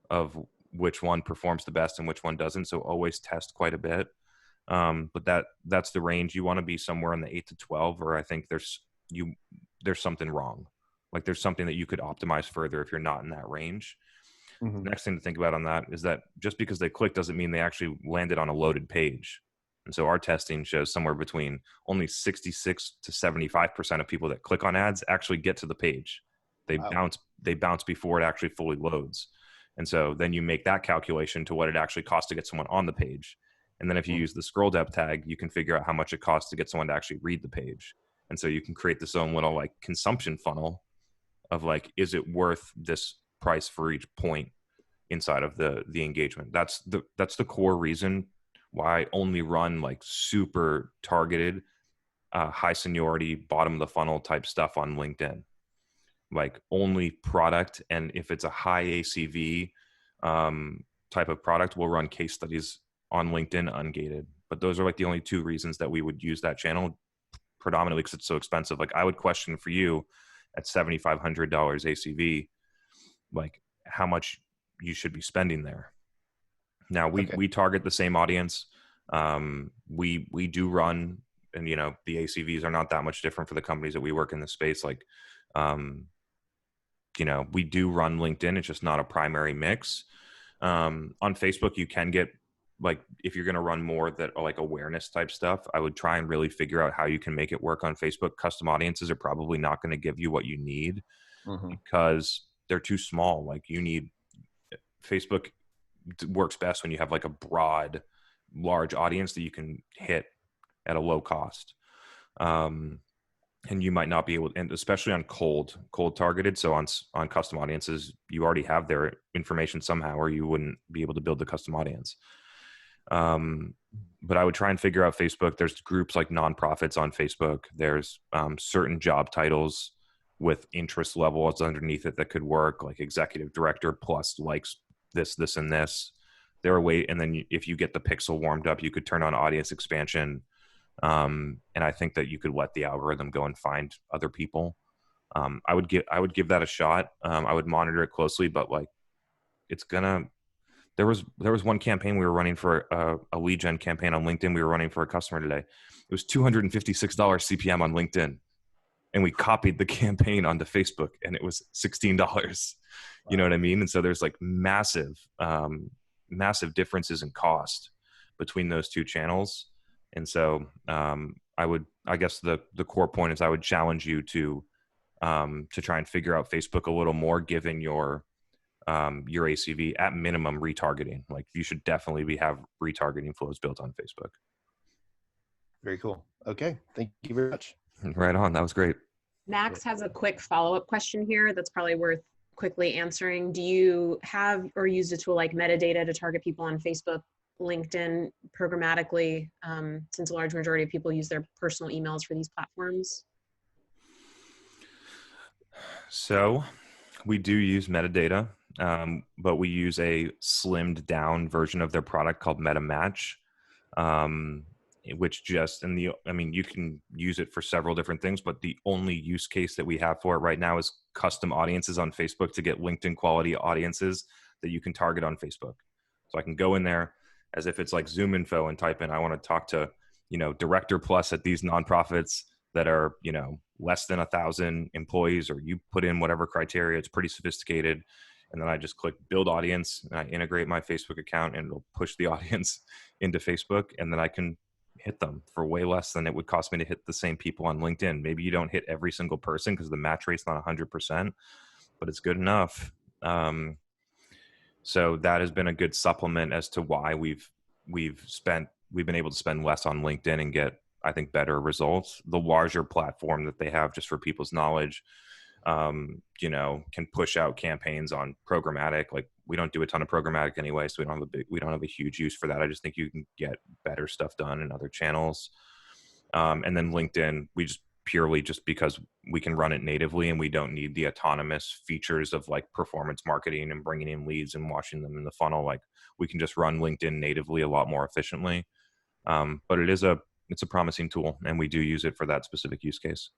of which one performs the best and which one doesn't. So always test quite a bit. But that's the range. You want to be somewhere in the 8 to 12, or I think there's something wrong. Like there's something that you could optimize further if you're not in that range. Mm-hmm. The next thing to think about on that is that just because they click doesn't mean they actually landed on a loaded page. And so our testing shows somewhere between only 66 to 75% of people that click on ads actually get to the page. They bounce before it actually fully loads. And so then you make that calculation to what it actually costs to get someone on the page. And then if you use the scroll depth tag, you can figure out how much it costs to get someone to actually read the page. And so you can create this own little like consumption funnel of like, is it worth this price for each point inside of the engagement? That's the core reason why I only run like super targeted, high seniority, bottom of the funnel type stuff on LinkedIn. Like only product, and if it's a high ACV type of product, we'll run case studies on LinkedIn ungated. But those are like the only 2 reasons that we would use that channel, predominantly because it's so expensive. Like I would question for you at $7,500 ACV, like how much you should be spending there. Now we target the same audience. We do run, and you know, the ACVs are not that much different for the companies that we work in the space. Like, you know, we do run LinkedIn. It's just not a primary mix. On Facebook, you can get, like, if you're going to run more that are like awareness type stuff, I would try and really figure out how you can make it work on Facebook. Custom audiences are probably not going to give you what you need because they're too small. Like Facebook works best when you have like a broad, large audience that you can hit at a low cost. And you might not be able, and especially on cold targeted. So on custom audiences, you already have their information somehow, or you wouldn't be able to build the custom audience. But I would try and figure out Facebook. There's groups like nonprofits on Facebook. There's certain job titles with interest levels underneath it that could work, like executive director plus likes this, and this. There are ways, and then if you get the pixel warmed up, you could turn on audience expansion. And I think that you could let the algorithm go and find other people. I would give that a shot. I would monitor it closely, but like it's gonna. There was one campaign we were running for a lead gen campaign on LinkedIn. We were running for a customer today. It was $256 CPM on LinkedIn, and we copied the campaign onto Facebook, and it was $16. You know what I mean? And so there's like massive differences in cost between those two channels. And so I guess the core point is I would challenge you to try and figure out Facebook a little more, given your ACV. At minimum, retargeting. Like, you should definitely have retargeting flows built on Facebook. Very cool. Okay. Thank you very much. Right on. That was great. Max has a quick follow-up question here that's probably worth quickly answering. Do you have or use a tool like metadata to target people on Facebook, LinkedIn programmatically, since a large majority of people use their personal emails for these platforms? So we do use metadata, but we use a slimmed down version of their product called MetaMatch, which you can use it for several different things, but the only use case that we have for it right now is custom audiences on Facebook to get LinkedIn quality audiences that you can target on Facebook. So I can go in there as if it's like Zoom info and type in, I want to talk to, director plus at these nonprofits that are, less than 1,000 employees, or you put in whatever criteria. It's pretty sophisticated. And then I just click build audience, and I integrate my Facebook account, and it'll push the audience into Facebook. And then I can hit them for way less than it would cost me to hit the same people on LinkedIn. Maybe you don't hit every single person because the match rate's not 100%, but it's good enough. So that has been a good supplement as to why we've been able to spend less on LinkedIn and get, I think, better results. The larger platform that they have, just for people's knowledge, can push out campaigns on programmatic. Like, we don't do a ton of programmatic anyway, so we don't have a huge use for that. I just think you can get better stuff done in other channels. And then LinkedIn, we just purely just because we can run it natively and we don't need the autonomous features of like performance marketing and bringing in leads and watching them in the funnel. Like, we can just run LinkedIn natively a lot more efficiently. But it's a promising tool, and we do use it for that specific use case.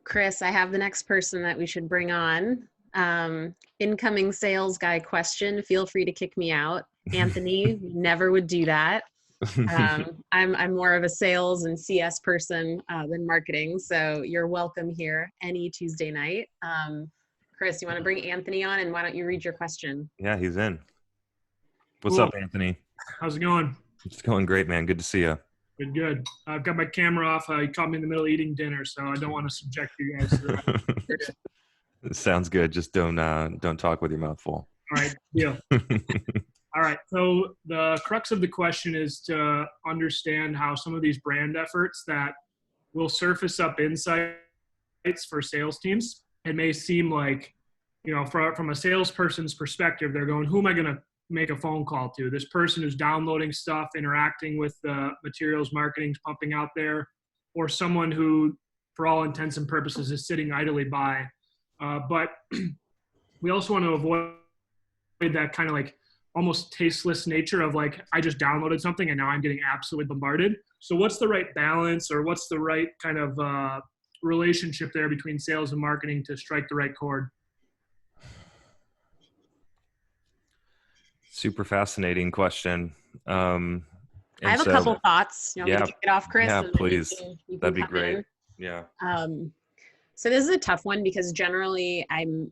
Chris, I have the next person that we should bring on. Incoming sales guy question. Feel free to kick me out. Anthony never would do that. I'm more of a sales and CS person than marketing, so you're welcome here any Tuesday night. Chris, you want to bring Anthony on, and why don't you read your question? Yeah, he's in. What's Cool. up, Anthony? How's it going? It's going great, man. Good to see you. Good. I've got my camera off. You caught me in the middle of eating dinner, so I don't want to subject you guys to that. Sounds good. Just don't talk with your mouth full. All right, deal. All right, so the crux of the question is to understand how some of these brand efforts that will surface up insights for sales teams, it may seem like, from a salesperson's perspective, they're going, who am I going to make a phone call to? This person who's downloading stuff, interacting with the materials marketing's pumping out there, or someone who, for all intents and purposes, is sitting idly by. But we also want to avoid that kind of like almost tasteless nature of like, I just downloaded something and now I'm getting absolutely bombarded. So what's the right balance, or what's the right kind of relationship there between sales and marketing to strike the right chord? Super fascinating question. I have a couple thoughts. You want me to kick it off, Chris? Yeah, please. You can That'd be come great. in. Yeah. So this is a tough one because generally I'm,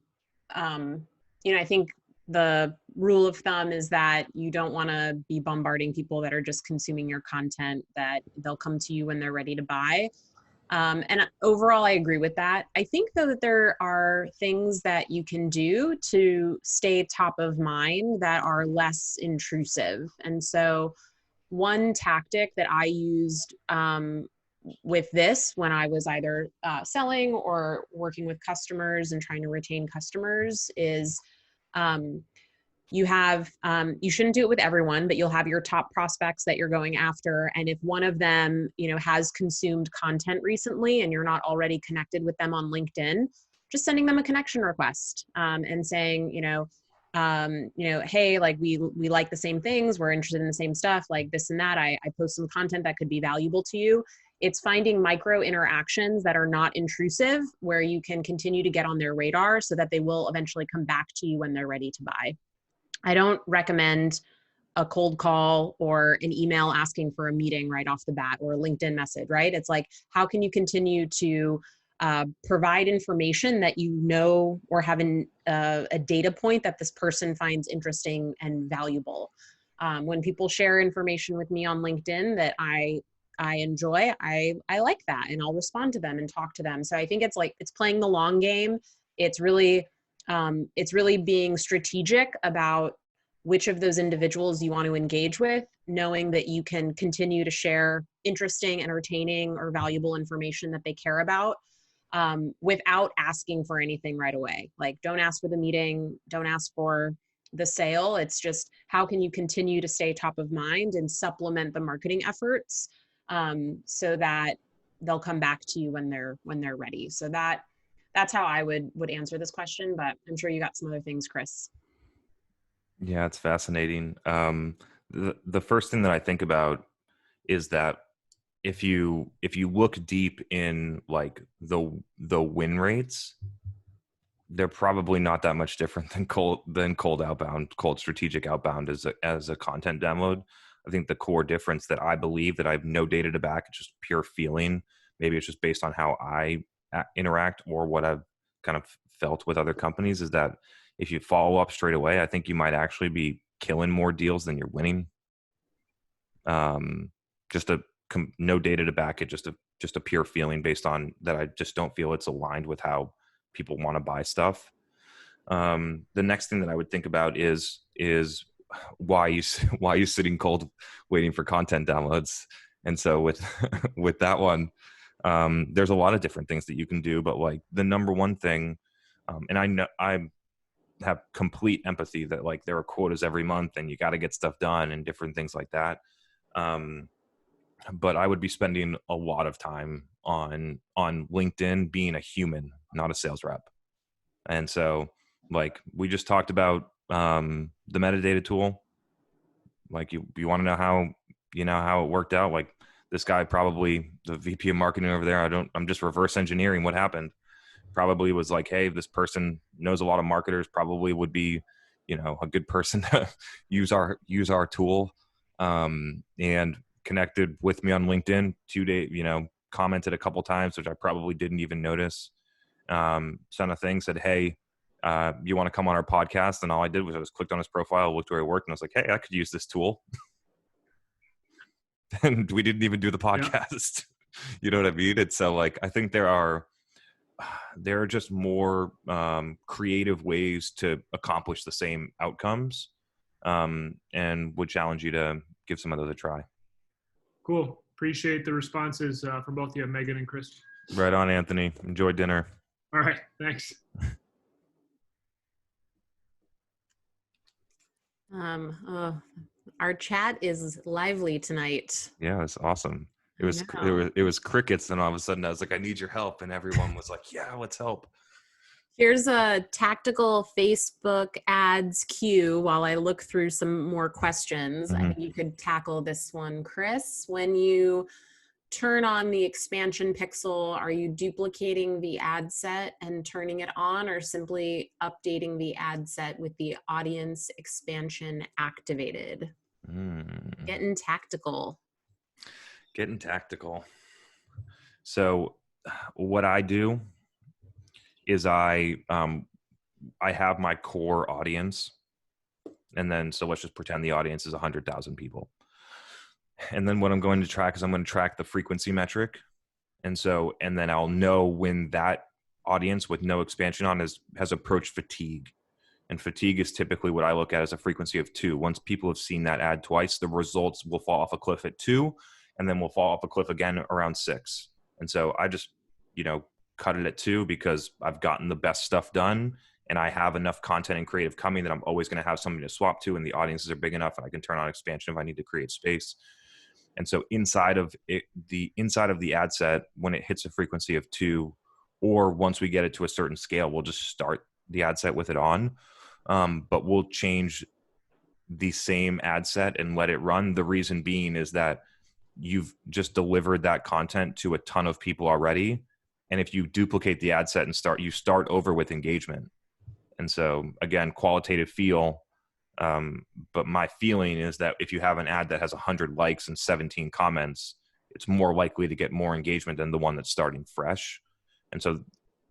I think the rule of thumb is that you don't want to be bombarding people that are just consuming your content, that they'll come to you when they're ready to buy. And overall, I agree with that. I think, though, that there are things that you can do to stay top of mind that are less intrusive. And so one tactic that I used with this when I was either selling or working with customers and trying to retain customers is you shouldn't do it with everyone, but you'll have your top prospects that you're going after. And if one of them, has consumed content recently and you're not already connected with them on LinkedIn, just sending them a connection request and saying, hey, like we like the same things. We're interested in the same stuff, like this and that. I post some content that could be valuable to you. it's finding micro interactions that are not intrusive, where you can continue to get on their radar so that they will eventually come back to you when they're ready to buy. I don't recommend a cold call or an email asking for a meeting right off the bat, or a LinkedIn message, right? It's like, how can you continue to provide information that you know, or have a data point that this person finds interesting and valuable. When people share information with me on LinkedIn that I enjoy, I like that, and I'll respond to them and talk to them. So I think it's like, it's playing the long game. It's really being strategic about which of those individuals you want to engage with, knowing that you can continue to share interesting, entertaining, or valuable information that they care about, without asking for anything right away. Like, don't ask for the meeting, don't ask for the sale. It's just, how can you continue to stay top of mind and supplement the marketing efforts, so that they'll come back to you when they're ready. So that's how I would answer this question, but I'm sure you got some other things, Chris. Yeah, it's fascinating. The first thing that I think about is that if you look deep in like the win rates, they're probably not that much different than cold outbound, cold strategic outbound as a content download. I think the core difference that I believe, that I have no data to back, it's just pure feeling. Maybe it's just based on how I interact or what I've kind of felt with other companies, is that if you follow up straight away, I think you might actually be killing more deals than you're winning. No data to back it, just a pure feeling based on that. I just don't feel it's aligned with how people want to buy stuff. The next thing that I would think about is why you sitting cold waiting for content downloads. And so with with that one, there's a lot of different things that you can do, but like the number one thing, and I know I have complete empathy that like there are quotas every month and you got to get stuff done and different things like that. But I would be spending a lot of time on LinkedIn being a human, not a sales rep. And so like we just talked about the metadata tool. Like you want to know how it worked out. Like this guy, probably the VP of marketing over there, I'm just reverse engineering what happened. Probably was like, hey, this person knows a lot of marketers, probably would be, a good person to use our tool, and connected with me on LinkedIn 2 days, commented a couple times, which I probably didn't even notice. Sent a thing, said, hey, you want to come on our podcast? And all I did was I just clicked on his profile, looked where he worked, and I was like, hey, I could use this tool. And we didn't even do the podcast. Yeah. You know what I mean? And so like, I think there are just more creative ways to accomplish the same outcomes, and would challenge you to give some of those a try. Cool. Appreciate the responses from both of you, Megan and Chris. Right on, Anthony. Enjoy dinner. All right. Thanks. Our chat is lively tonight. Yeah, it's awesome. It was crickets, and all of a sudden I was like, I need your help, and everyone was like, yeah, let's help. Here's a tactical Facebook ads cue while I look through some more questions. Mm-hmm. I think you could tackle this one, Chris. When you turn on the expansion pixel, are you duplicating the ad set and turning it on, or simply updating the ad set with the audience expansion activated? Getting tactical. So what I do is I have my core audience, and then, so let's just pretend the audience is 100,000 people. And then what I'm going to track is I'm going to track the frequency metric. And then I'll know when that audience with no expansion on has approached fatigue. And fatigue is typically what I look at as a frequency of 2. Once people have seen that ad twice, the results will fall off a cliff at 2, and then we'll fall off a cliff again around 6. And so I just, cut it at 2 because I've gotten the best stuff done, and I have enough content and creative coming that I'm always going to have something to swap to, and the audiences are big enough, and I can turn on expansion if I need to create space. And so inside of the ad set, when it hits a frequency of 2, or once we get it to a certain scale, we'll just start the ad set with it on. But we'll change the same ad set and let it run. The reason being is that you've just delivered that content to a ton of people already. And if you duplicate the ad set and you start over with engagement. And so again, qualitative feel. But my feeling is that if you have an ad that has 100 likes and 17 comments, it's more likely to get more engagement than the one that's starting fresh. And so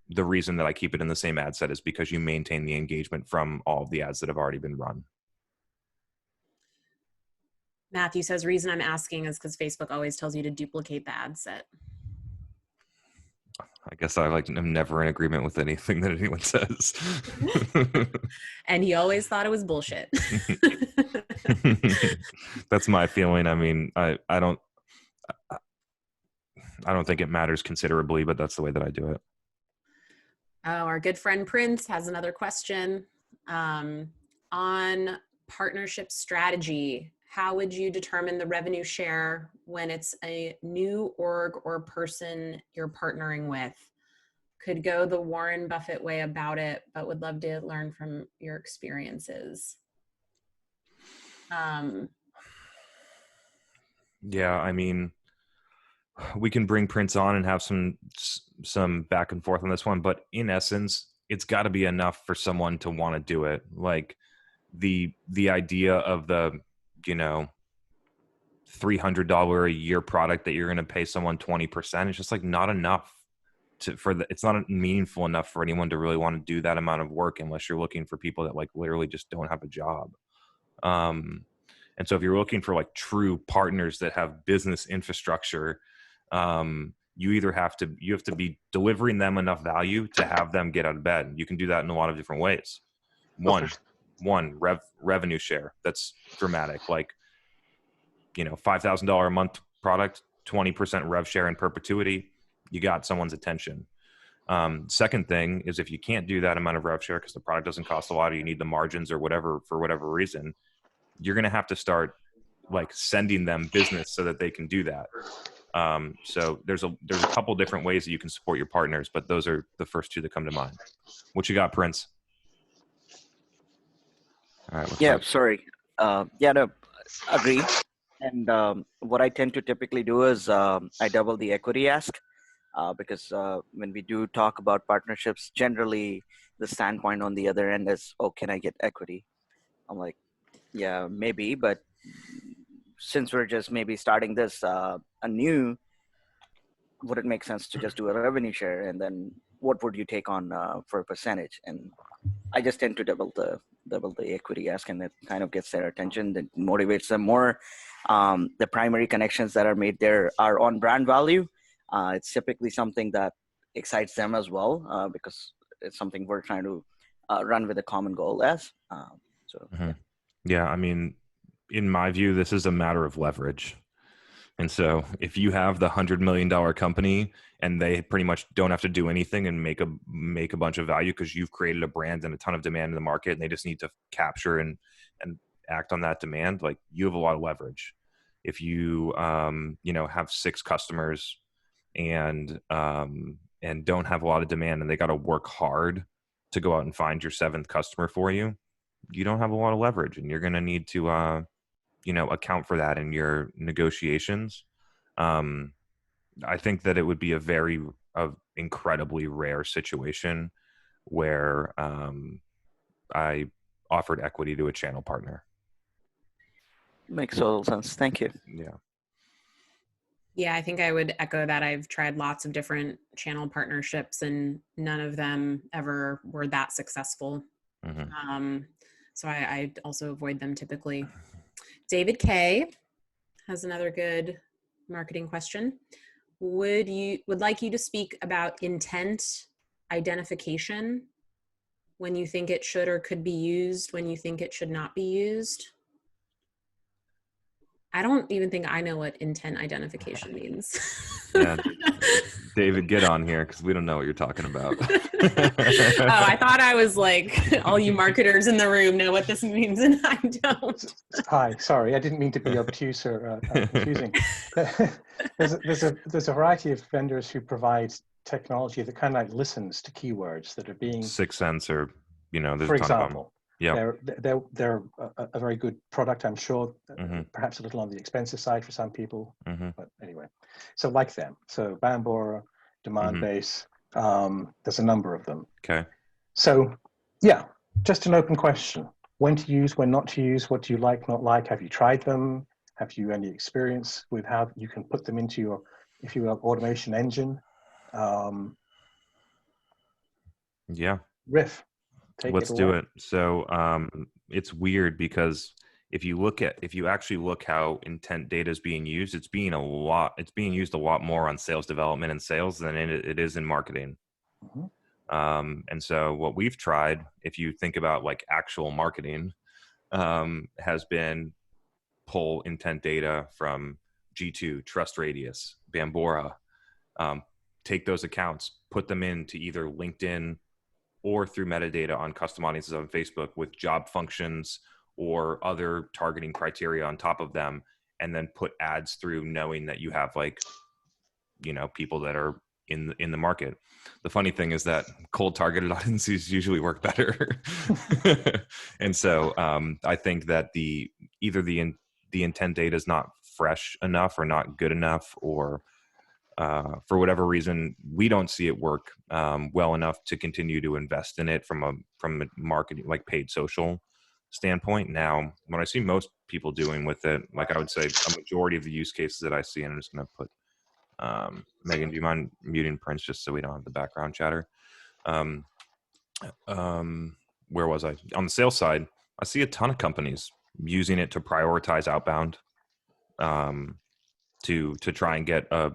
the reason that I keep it in the same ad set is because you maintain the engagement from all of the ads that have already been run. Matthew says, reason I'm asking is because Facebook always tells you to duplicate the ad set. I guess I'm never in agreement with anything that anyone says. And he always thought it was bullshit. That's my feeling. I mean, I don't think it matters considerably, but that's the way that I do it. Oh, our good friend Prince has another question on partnership strategy. How would you determine the revenue share when it's a new org or person you're partnering with? Could go the Warren Buffett way about it, but would love to learn from your experiences. Yeah, I mean, we can bring Prince on and have some back and forth on this one, but in essence, it's got to be enough for someone to want to do it. Like the idea of the, $300 a year product that you're going to pay someone 20%, it's just like not enough it's not meaningful enough for anyone to really want to do that amount of work unless you're looking for people that like literally just don't have a job. And so if you're looking for like true partners that have business infrastructure, you have to be delivering them enough value to have them get out of bed. You can do that in a lot of different ways. One revenue share. That's dramatic. Like, $5,000 a month product, 20% rev share in perpetuity, you got someone's attention. Second thing is if you can't do that amount of rev share because the product doesn't cost a lot or you need the margins or whatever, for whatever reason, you're going to have to start like sending them business so that they can do that. So there's a couple different ways that you can support your partners, but those are the first two that come to mind. What you got, Prince? All right. Yeah, sorry. No, agree. And what I tend to typically do is I double the equity ask because when we do talk about partnerships, generally the standpoint on the other end is, oh, can I get equity? I'm like, yeah, maybe, but since we're just maybe starting this anew, would it make sense to just do a revenue share? And then what would you take on for a percentage? And I just tend to double the equity ask, and it kind of gets their attention. That motivates them more. The primary connections that are made there are on brand value. It's typically something that excites them as well because it's something we're trying to run with a common goal as. Yeah, I mean, in my view, this is a matter of leverage. And so if you have the $100 million company and they pretty much don't have to do anything and make a bunch of value because you've created a brand and a ton of demand in the market and they just need to capture and act on that demand, like you have a lot of leverage. If you, have 6 customers and don't have a lot of demand and they got to work hard to go out and find your 7th customer for you, you don't have a lot of leverage and you're going to need to, account for that in your negotiations. I think that it would be a incredibly rare situation where I offered equity to a channel partner. Makes total sense. Thank you. Yeah. Yeah, I think I would echo that. I've tried lots of different channel partnerships and none of them ever were that successful. Mm-hmm. So I also avoid them typically. David K has another good marketing question. Would like you to speak about intent identification, when you think it should or could be used, when you think it should not be used? I don't even think I know what intent identification means. Yeah. David, get on here because we don't know what you're talking about. I thought I was like, all you marketers in the room know what this means, and I don't. Hi, sorry, I didn't mean to be obtuse or confusing. There's a variety of vendors who provide technology that kind of like listens to keywords that are being. 6 Sense or, there's for a ton of them. example. Yeah. They're a very good product, I'm sure. Mm-hmm. Perhaps a little on the expensive side for some people, Mm-hmm. but anyway. So like them. So Bambora, Demand Mm-hmm. Base. There's a number of them. Okay. So yeah, just an open question: when to use, when not to use. What do you like, not like? Have you tried them? Have you any experience with how you can put them into your, if you will, automation engine? Yeah. Riff, take Let's it do away. it. So it's weird because if you actually look how intent data is being used, it's being used a lot more on sales development and sales than it is in marketing. Mm-hmm. And so what we've tried, if you think about like actual marketing, has been pull intent data from G2, Trust Radius, Bambora, take those accounts, put them into either LinkedIn or through metadata on custom audiences on Facebook with job functions or other targeting criteria on top of them, and then put ads through, knowing that you have like, people that are in the market. The funny thing is that cold targeted audiences usually work better. And so I think that either the intent data is not fresh enough or not good enough, or for whatever reason, we don't see it work well enough to continue to invest in it from a marketing, like paid social standpoint. Now, what I see most people doing with it, like I would say a majority of the use cases that I see, and I'm just going to put, Megan, do you mind muting Prince just so we don't have the background chatter? Where was I? On the sales side, I see a ton of companies using it to prioritize outbound, to try and get a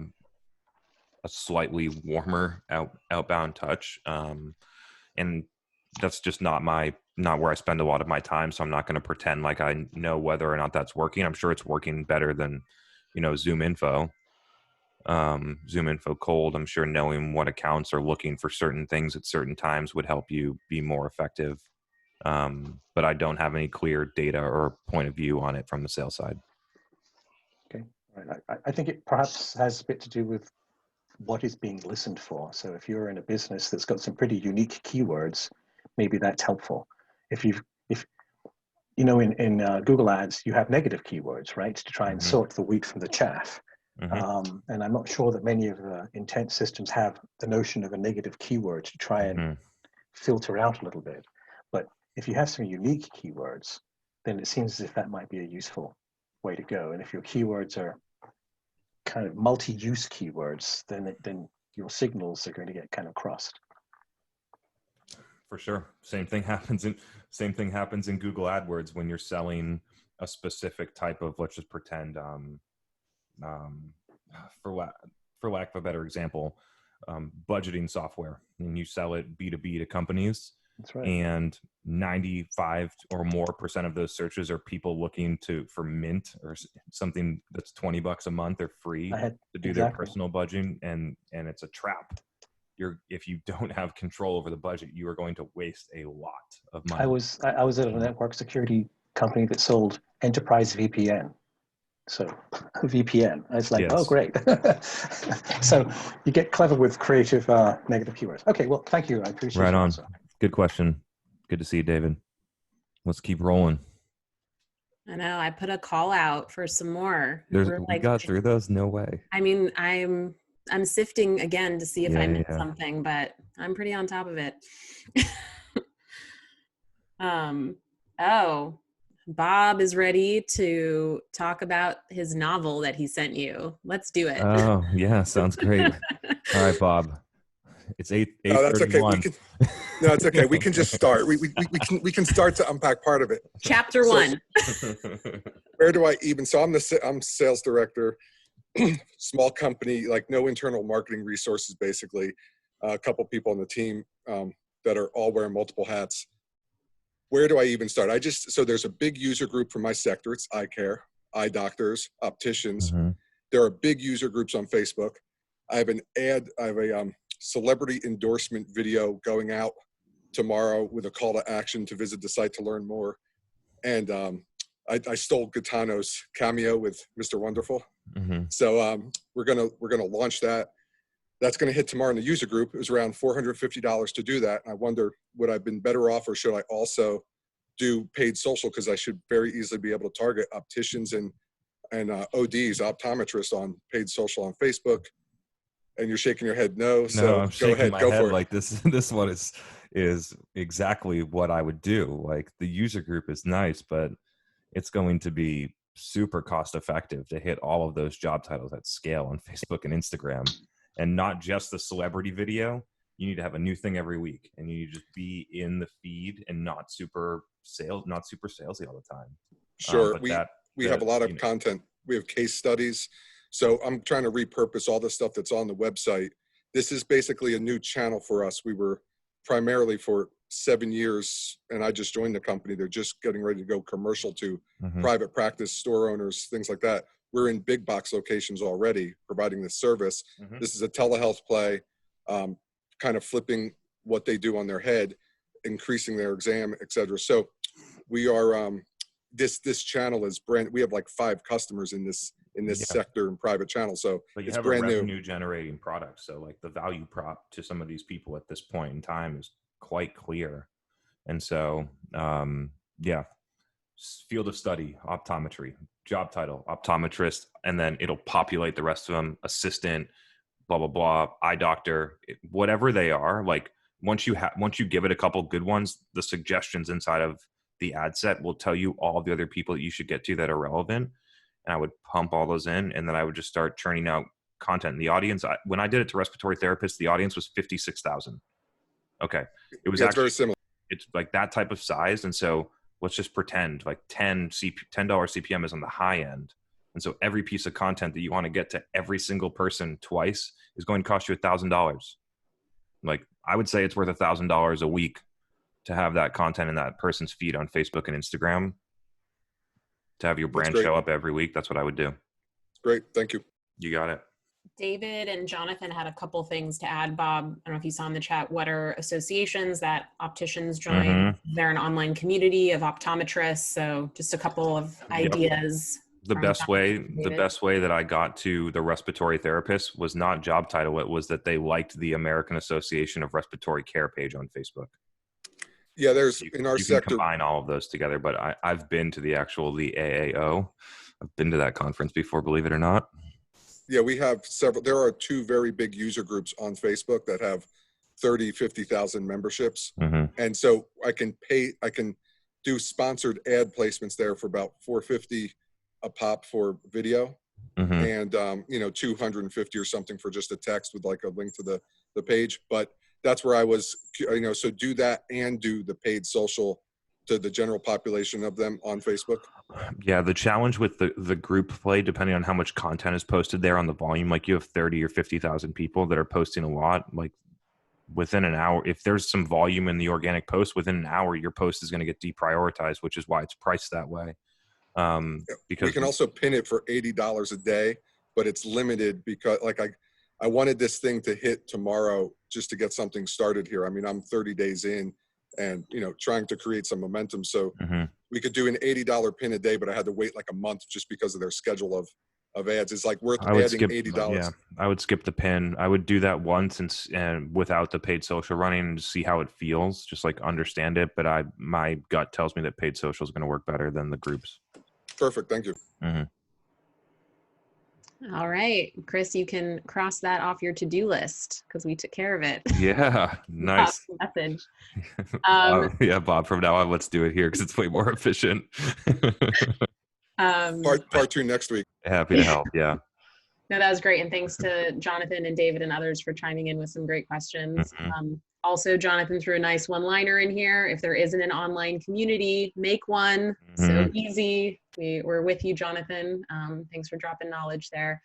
slightly warmer outbound touch. And that's just not where I spend a lot of my time. So I'm not going to pretend like I know whether or not that's working. I'm sure it's working better than, Zoom Info cold. I'm sure knowing what accounts are looking for certain things at certain times would help you be more effective. But I don't have any clear data or point of view on it from the sales side. Okay, right. I think it perhaps has a bit to do with what is being listened for. So if you're in a business that's got some pretty unique keywords, maybe that's helpful. If in Google Ads, you have negative keywords, right, to try and Mm-hmm. sort the wheat from the chaff. Mm-hmm. And I'm not sure that many of the intent systems have the notion of a negative keyword to try and Mm-hmm. filter out a little bit. But if you have some unique keywords, then it seems as if that might be a useful way to go. And if your keywords are kind of multi-use keywords, then your signals are going to get kind of crossed. For sure. Same thing happens in Google AdWords when you're selling a specific type of, let's just pretend, for lack of a better example, budgeting software, and you sell it B2B to companies. That's right. And 95% or more of those searches are people looking for Mint or something that's $20 a month or free to do their personal budgeting, and it's a trap. If you don't have control over the budget, you are going to waste a lot of money. I was at a network security company that sold enterprise VPN. So VPN, it's like, yes. Oh, great. So you get clever with creative negative keywords. Okay, well, thank you. I appreciate it. Right on. Answer. Good question. Good to see you, David. Let's keep rolling. I know. I put a call out for some more. We got through those? No way. I mean, I'm sifting again to see if I missed something, but I'm pretty on top of it. Bob is ready to talk about his novel that he sent you. Let's do it. Oh, yeah. Sounds great. All right, Bob. It's 8:31. No, that's okay. It's okay. We can just start. We can start to unpack part of it. Chapter 1. Where do I even? So I'm sales director, small company, like no internal marketing resources, basically. A couple people on the team that are all wearing multiple hats. Where do I even start? So there's a big user group for my sector. It's eye care, eye doctors, opticians. Mm-hmm. There are big user groups on Facebook. I have a celebrity endorsement video going out tomorrow with a call to action to visit the site to learn more. And I stole Gaetano's cameo with Mr. Wonderful. Mm-hmm. So we're gonna launch that. That's gonna hit tomorrow in the user group. It was around $450 to do that. I wonder, would I have been better off, or should I also do paid social because I should very easily be able to target opticians and ODs, optometrists on paid social on Facebook. And you're shaking your head no. So No, I'm go shaking ahead, my go head for it. like this one is exactly what I would do. Like the user group is nice, but it's going to be super cost effective to hit all of those job titles at scale on Facebook and Instagram, and not just the celebrity video. You need to have a new thing every week, and you need to just be in the feed and not super salesy all the time. Sure. But We have a lot of content. We have case studies. So I'm trying to repurpose all the stuff that's on the website. This is basically a new channel for us. We were primarily for 7 years, and I just joined the company. They're just getting ready to go commercial to private practice, store owners, things like that. We're in big box locations already providing this service. This is a telehealth play, kind of flipping what they do on their head, increasing their exam, et cetera. So we are, this channel is we have like 5 customers in this sector and private channel. So but you it's have brand a new. revenue generating product. So like the value prop to some of these people at this point in time is quite clear. And so, field of study, optometry, job title, optometrist, and then it'll populate the rest of them, assistant, blah, blah, blah, eye doctor, whatever they are. Like once you give it a couple good ones, the suggestions inside of the ad set will tell you all the other people that you should get to that are relevant. And I would pump all those in, and then I would just start churning out content. The audience, when I did it to respiratory therapists, the audience was 56,000. Okay. It was actually very similar. It's like that type of size. And so let's just pretend like $10 CPM is on the high end. And so every piece of content that you want to get to every single person twice is going to cost you $1,000. Like I would say it's worth $1,000 a week to have that content in that person's feed on Facebook and Instagram, to have your brand show up every week. That's what I would do. Great. Thank you. You got it. David and Jonathan had a couple things to add. Bob, I don't know if you saw in the chat, what are associations that opticians join? They're an online community of optometrists. So just a couple of ideas. The best way that I got to the respiratory therapist was not job title. It was that they liked the American Association of Respiratory Care page on Facebook. Yeah, there's in our sector. You can combine all of those together, but I've been to the AAO. I've been to that conference before, believe it or not. Yeah, we have several. There are 2 very big user groups on Facebook that have 30, 50,000 memberships. And so I can do sponsored ad placements there for about $450 a pop for video, and $250 or something for just a text with like a link to the page. But that's where I was, so do that and do the paid social to the general population of them on Facebook. Yeah, the challenge with the group play, depending on how much content is posted there on the volume, like you have 30 or 50,000 people that are posting a lot, like within an hour, if there's some volume in the organic post, within an hour, your post is going to get deprioritized, which is why it's priced that way. Because we can also pin it for $80 a day, but it's limited because like I wanted this thing to hit tomorrow just to get something started here. I mean, I'm 30 days in and, trying to create some momentum. So we could do an $80 pin a day, but I had to wait like a month just because of their schedule of ads. It's like worth adding $80. Yeah, I would skip the pin. I would do that once and without the paid social running and just see how it feels, just like understand it. But my gut tells me that paid social is going to work better than the groups. Perfect. Thank you. All right, Chris, you can cross that off your to-do list because we took care of it. Yeah, nice. Message. Yeah, Bob, from now on, let's do it here because it's way more efficient. Part 2 next week. Happy to help. Yeah. No, that was great. And thanks to Jonathan and David and others for chiming in with some great questions. Also, Jonathan threw a nice one-liner in here. If there isn't an online community, make one. So easy. We're with you, Jonathan. Thanks for dropping knowledge there.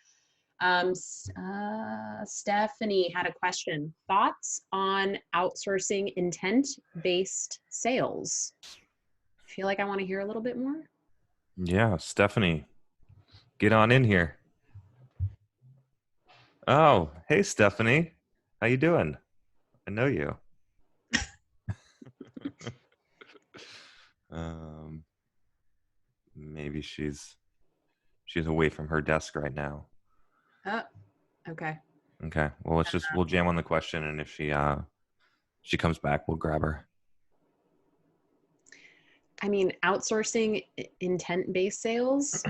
Stephanie had a question. Thoughts on outsourcing intent-based sales? I feel like I want to hear a little bit more. Yeah, Stephanie, get on in here. Oh, hey, Stephanie. How you doing? I know you. Maybe she's away from her desk right now. Oh, okay. Okay. Well, we'll jam on the question, and if she comes back, we'll grab her. I mean, outsourcing intent-based sales.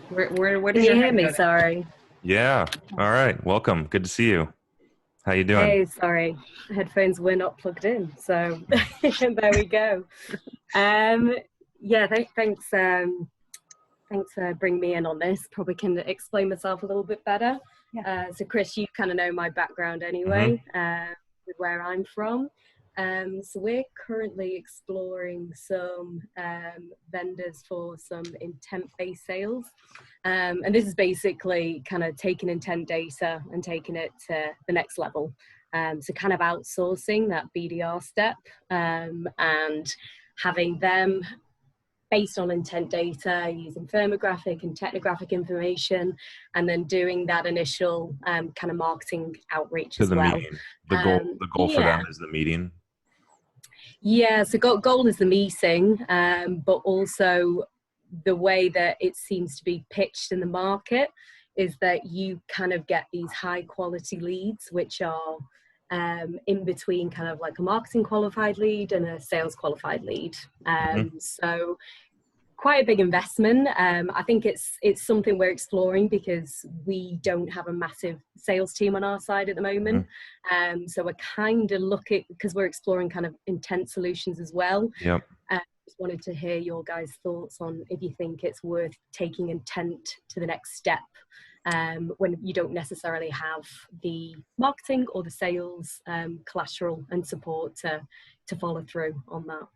Where Can does you your hear head me? go there? Sorry. Yeah. All right. Welcome. Good to see you. How you doing? Hey, sorry. Headphones were not plugged in. So there we go. Yeah, thanks for bringing me in on this. Probably can explain myself a little bit better. Yeah. So Chris, you kind of know my background anyway, with where I'm from. So we're currently exploring some vendors for some intent-based sales. And this is basically kind of taking intent data and taking it to the next level. So kind of outsourcing that BDR step and having them based on intent data, using firmographic and technographic information, and then doing that initial kind of marketing outreach To as the well. meeting. The goal for them is the meeting. Yeah, so goal is the meeting, but also the way that it seems to be pitched in the market is that you kind of get these high quality leads, which are in between kind of like a marketing qualified lead and a sales qualified lead. So quite a big investment. I think it's something we're exploring because we don't have a massive sales team on our side at the moment. So we're kind of looking, because we're exploring kind of intent solutions as well. Yep. Just wanted to hear your guys' thoughts on if you think it's worth taking intent to the next step when you don't necessarily have the marketing or the sales collateral and support to follow through on that.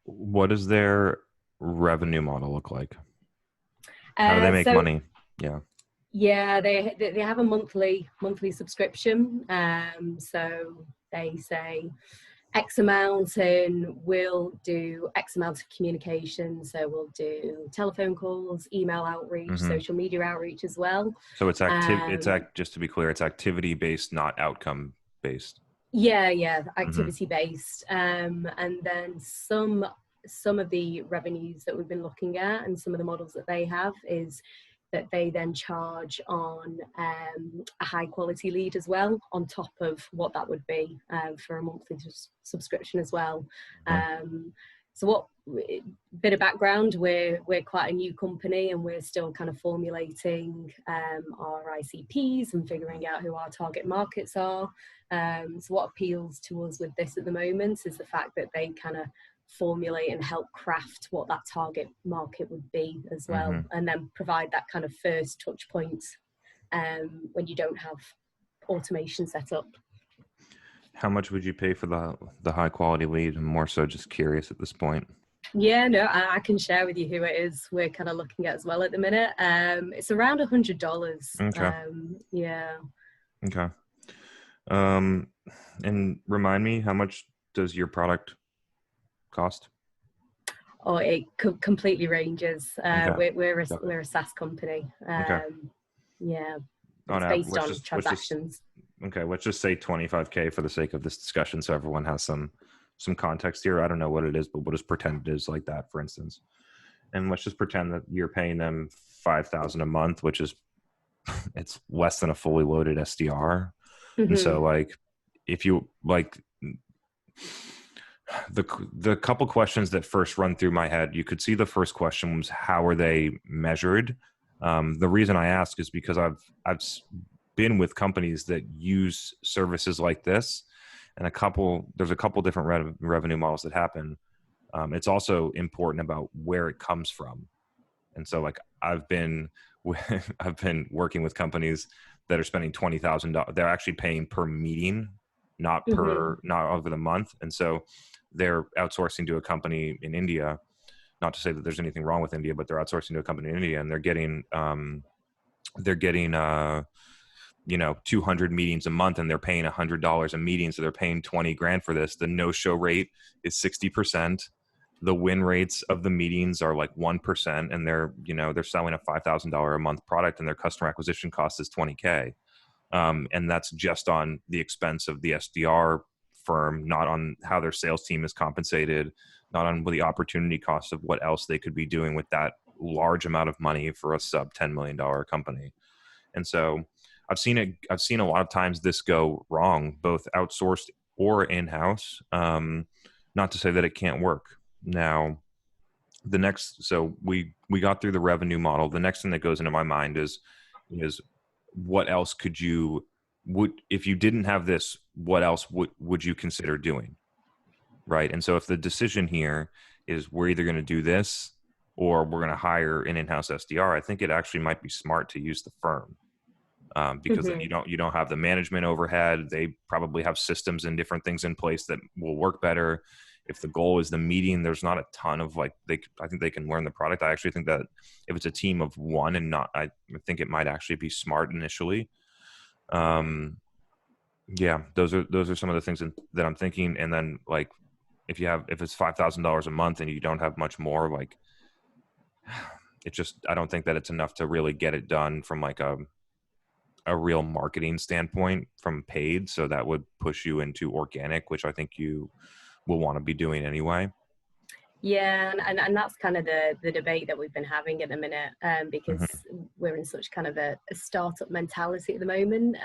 What does their revenue model look like? How do they make money? Yeah, they have a monthly subscription. So they say X amount and we'll do X amount of communication. So we'll do telephone calls, email outreach, social media outreach as well. So it's just to be clear, it's activity based, not outcome based. Yeah, activity based. And then some of the revenues that we've been looking at and some of the models that they have is that they then charge on a high quality lead as well, on top of what that would be for a monthly subscription as well. So what bit of background, we're quite a new company and we're still kind of formulating our ICPs and figuring out who our target markets are. So what appeals to us with this at the moment is the fact that they kind of formulate and help craft what that target market would be as well, and then provide that kind of first touch point when you don't have automation set up. How much would you pay for the high quality lead? I'm more so just curious at this point. Yeah, no, I can share with you who it is we're kind of looking at as well at the minute. It's around $100. Okay. Yeah. Okay. And remind me, how much does your product cost? Oh, it completely ranges. Okay. We're a SaaS company. Yeah, On it's based on transactions. Let's just say $25K for the sake of this discussion, so everyone has some context here. I don't know what it is, but we'll just pretend it is like that, for instance. And let's just pretend that you're paying them $5,000 a month, which is it's less than a fully loaded SDR. And so, like, if you like the couple questions that first run through my head, you could see the first question was, how are they measured? The reason I ask is because I've been with companies that use services like this, and there's a couple different revenue models that happen. It's also important about where it comes from. And so, like, I've been working with companies that are spending $20,000. They're actually paying per meeting, not over the month. And so they're outsourcing to a company in India. Not to say that there's anything wrong with India, but they're outsourcing to a company in India, and they're getting 200 meetings a month, and they're paying $100 a meeting. So they're paying $20,000 for this. The no-show rate is 60%. The win rates of the meetings are like 1%, and they're selling a $5,000 a month product, and their customer acquisition cost is $20K. And that's just on the expense of the SDR firm, not on how their sales team is compensated, not on the opportunity cost of what else they could be doing with that large amount of money for a sub $10 million company. And so I've seen a lot of times this go wrong, both outsourced or in-house. Not to say that it can't work. Now, the next, so we got through the revenue model. The next thing that goes into my mind is what else could you, if you didn't have this, what else would you consider doing? Right. And so if the decision here is we're either going to do this or we're going to hire an in-house SDR, I think it actually might be smart to use the firm. Because then you don't have the management overhead. They probably have systems and different things in place that will work better. If the goal is the meeting, there's not a ton of I think they can learn the product. I actually think that if it's a team of one and not, I think it might actually be smart initially. Yeah, those are some of the things that I'm thinking. And then if it's $5,000 a month and you don't have much more, I don't think that it's enough to really get it done from a real marketing standpoint from paid. So that would push you into organic, which I think you will want to be doing anyway. Yeah, and that's kind of the debate that we've been having at the minute, because we're in such kind of a startup mentality at the moment.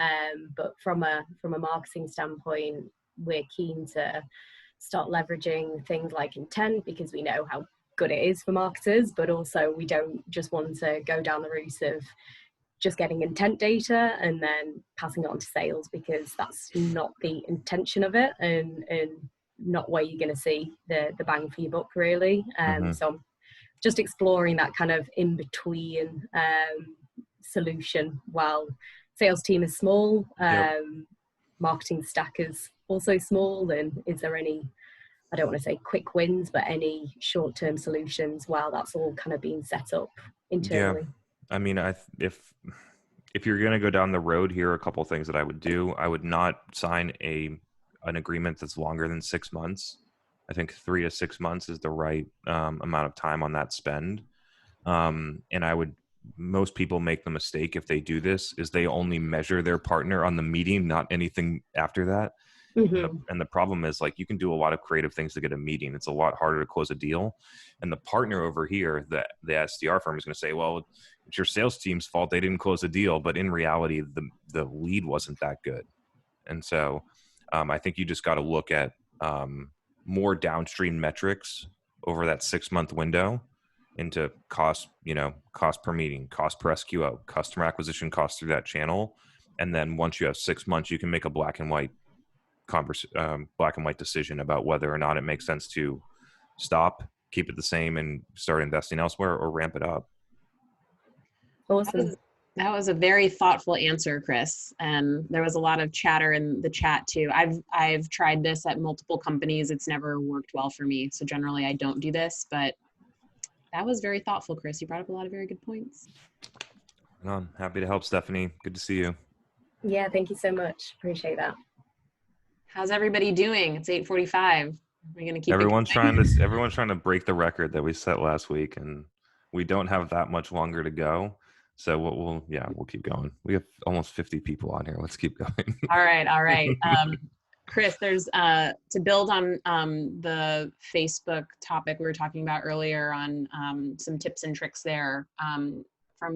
But from a marketing standpoint, we're keen to start leveraging things like intent because we know how good it is for marketers, but also we don't just want to go down the route of just getting intent data and then passing it on to sales, because that's not the intention of it and not where you're going to see the bang for your buck, really. So I'm just exploring that kind of in between solution. While sales team is small, marketing stack is also small, and is there any, I don't want to say quick wins, but any short-term solutions while that's all kind of being set up internally? Yeah. I mean, if you're going to go down the road here, a couple of things that I would do. I would not sign an agreement that's longer than 6 months. I think 3 to 6 months is the right amount of time on that spend. And most people make the mistake if they do this is they only measure their partner on the meeting, not anything after that. And the problem is you can do a lot of creative things to get a meeting. It's a lot harder to close a deal. And the partner over here, the SDR firm, is going to say, well, it's your sales team's fault. They didn't close a deal. But in reality, the lead wasn't that good. And so I think you just got to look at more downstream metrics over that 6-month window into cost per meeting, cost per SQO, customer acquisition cost through that channel. And then once you have 6 months, you can make a black and white decision about whether or not it makes sense to stop, keep it the same, and start investing elsewhere, or ramp it up. Awesome. That was a very thoughtful answer, Chris. There was a lot of chatter in the chat too. I've tried this at multiple companies. It's never worked well for me. So generally I don't do this, but that was very thoughtful, Chris. You brought up a lot of very good points. I'm happy to help, Stephanie. Good to see you. Yeah, thank you so much. Appreciate that. How's everybody doing? It's 8:45. We're gonna keep. Everyone's trying to break the record that we set last week, and we don't have that much longer to go. So we'll keep going. We have almost 50 people on here. Let's keep going. All right. Chris, there's to build on the Facebook topic we were talking about earlier on some tips and tricks there.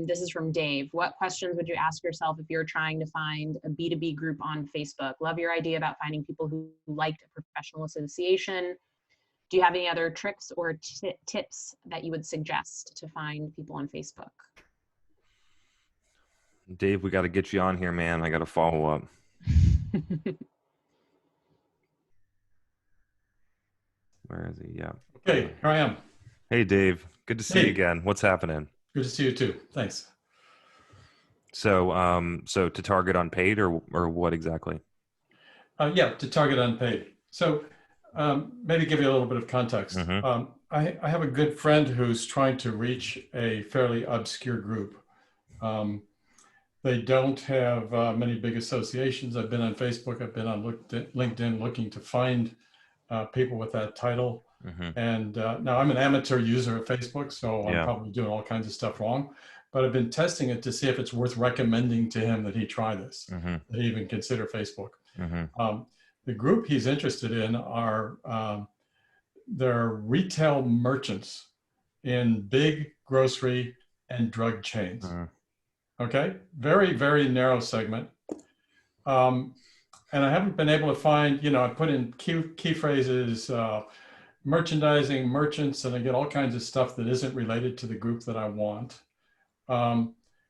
This is from Dave. What questions would you ask yourself if you're trying to find a B2B group on Facebook? Love your idea about finding people who liked a professional association. Do you have any other tricks or tips that you would suggest to find people on Facebook? Dave, we got to get you on here, man. I got to follow up. Where is he? Yeah. Okay, here I am. Hey, Dave. Good to see you again. What's happening? Good to see you too. Thanks. So to target unpaid or what exactly? Yeah, to target unpaid. So maybe give you a little bit of context. I have a good friend who's trying to reach a fairly obscure group. They don't have many big associations. I've been on Facebook. I've been on LinkedIn looking to find people with that title. And now I'm an amateur user of Facebook, so I'm probably doing all kinds of stuff wrong. But I've been testing it to see if it's worth recommending to him that he try this, that he even consider Facebook. The group he's interested in are they're retail merchants in big grocery and drug chains. Okay, very, very narrow segment. And I haven't been able to find, I put in key phrases, merchandising, merchants, and I get all kinds of stuff that isn't related to the group that I want.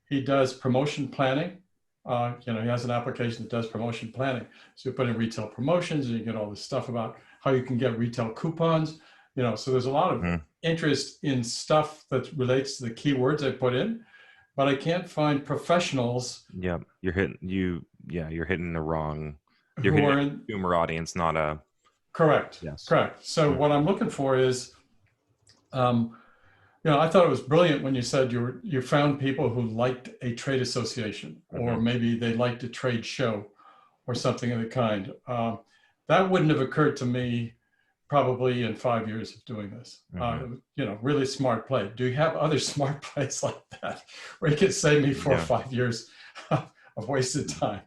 He does promotion planning. He has an application that does promotion planning. So you put in retail promotions and you get all this stuff about how you can get retail coupons. So there's a lot of interest in stuff that relates to the keywords I put in, but I can't find professionals. Yeah, you're hitting the wrong. You're hitting a consumer audience, not a. Correct. Yes. Correct. So what I'm looking for is, I thought it was brilliant when you said you found people who liked a trade association, or maybe they liked a trade show or something of the kind. That wouldn't have occurred to me probably in 5 years of doing this. Really smart play. Do you have other smart plays like that where you could save me 4 or 5 years of wasted time?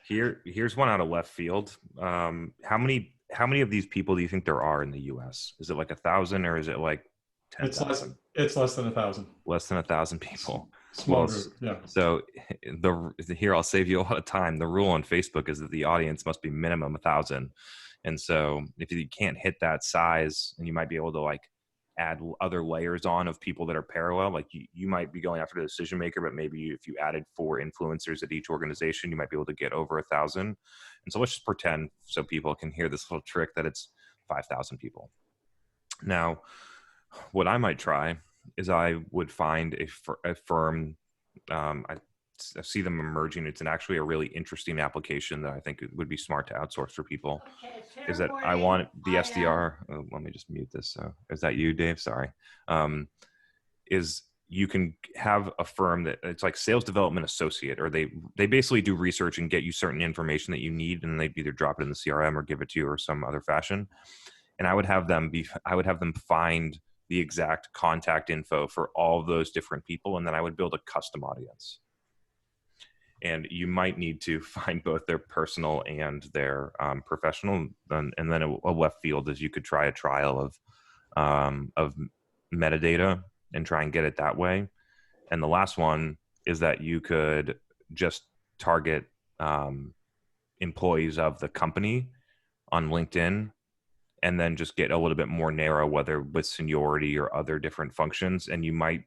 Here's one out of left field. How many of these people do you think there are in the U.S.? Is it like 1,000 or is it like 10,000? It's less than 1,000. Less than 1,000 people. Small group, yeah. So here I'll save you a lot of time. The rule on Facebook is that the audience must be minimum 1,000. And so if you can't hit that size, and you might be able to like add other layers on of people that are parallel, like you might be going after the decision maker, but maybe if you added 4 influencers at each organization, you might be able to get over 1,000. And so let's just pretend, so people can hear this little trick, that it's 5,000 people. Now, what I might try is I would find a firm. I see them emerging. It's actually a really interesting application that I think would be smart to outsource for people. Is that I want the SDR. Let me just mute this. Is that you, Dave? Sorry. Is you can have a firm that it's like sales development associate, or they basically do research and get you certain information that you need, and they either drop it in the CRM or give it to you or some other fashion. And I would have them find the exact contact info for all of those different people, and then I would build a custom audience. And you might need to find both their personal and their professional. And then a left field is you could try a trial of metadata and try and get it that way. And the last one is that you could just target employees of the company on LinkedIn, and then just get a little bit more narrow, whether with seniority or other different functions. And you might,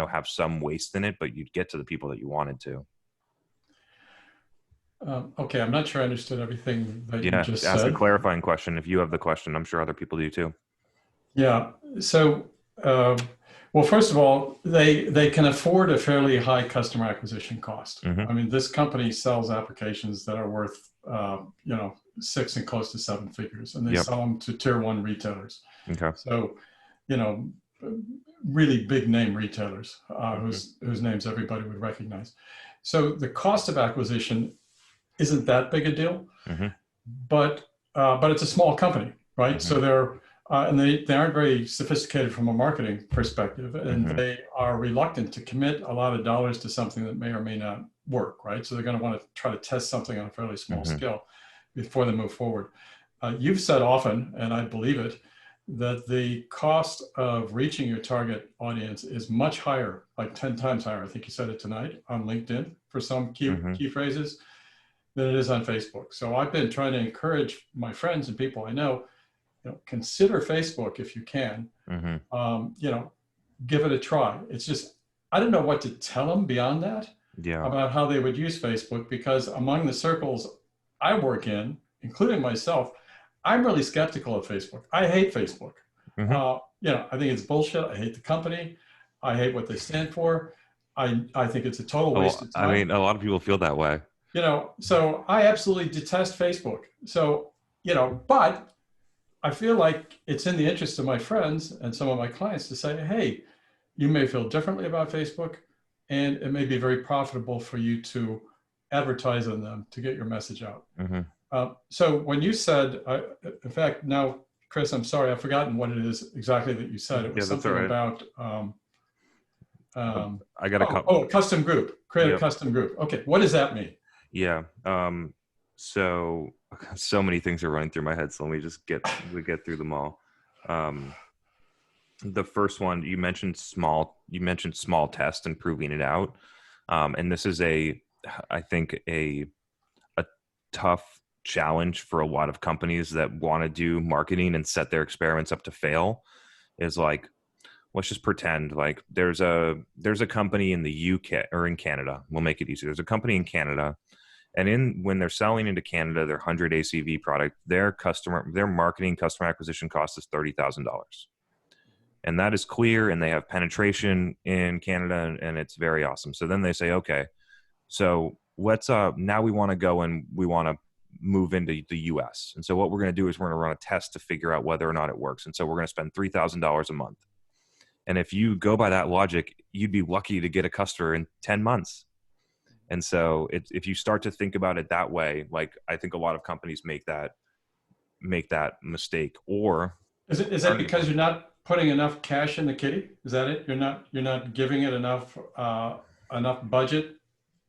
have some waste in it, but you'd get to the people that you wanted to. Okay, I'm not sure I understood everything that you just said. Ask a clarifying question. If you have the question, I'm sure other people do too. Yeah. So, well, first of all, they can afford a fairly high customer acquisition cost. I mean, this company sells applications that are worth, 6 and close to 7 figures, and they sell them to tier 1 retailers. Okay. So, really big name retailers whose names everybody would recognize. So the cost of acquisition isn't that big a deal, but it's a small company, right? So they're and they aren't very sophisticated from a marketing perspective, and they are reluctant to commit a lot of dollars to something that may or may not work, right? So they're going to want to try to test something on a fairly small scale before they move forward. You've said often, and I believe it, that the cost of reaching your target audience is much higher, like 10 times higher. I think you said it tonight on LinkedIn for some key phrases than it is on Facebook. So I've been trying to encourage my friends and people I know, consider Facebook if you can. Give it a try. It's just, I don't know what to tell them beyond that about how they would use Facebook, because among the circles I work in, including myself, I'm really skeptical of Facebook. I hate Facebook. I think it's bullshit. I hate the company. I hate what they stand for. I think it's a total waste of time. I mean, a lot of people feel that way. So I absolutely detest Facebook. So, but I feel like it's in the interest of my friends and some of my clients to say, hey, you may feel differently about Facebook, and it may be very profitable for you to advertise on them to get your message out. So when you said, in fact, now, Chris, I'm sorry, I've forgotten what it is exactly that you said. It was something about, I got a custom group, create a custom group. Okay, what does that mean? Yeah. So many things are running through my head. So let me just get through them all. The first one, you mentioned small test and proving it out. And this is I think a tough challenge for a lot of companies that want to do marketing and set their experiments up to fail is like, let's just pretend like there's a company in the UK or in Canada. We'll make it easy. There's a company in Canada, and when they're selling into Canada, their 100 ACV product, their marketing customer acquisition cost is $30,000. And that is clear, and they have penetration in Canada, and it's very awesome. So then they say, okay, so let's now we want to go and we want to move into the US. And so what we're going to do is we're going to run a test to figure out whether or not it works. And so we're going to spend $3,000 a month. And if you go by that logic, you'd be lucky to get a customer in 10 months. And so if you start to think about it that way, like I think a lot of companies make that mistake. Or is that because you're not putting enough cash in the kitty? Is that it? You're not giving it enough budget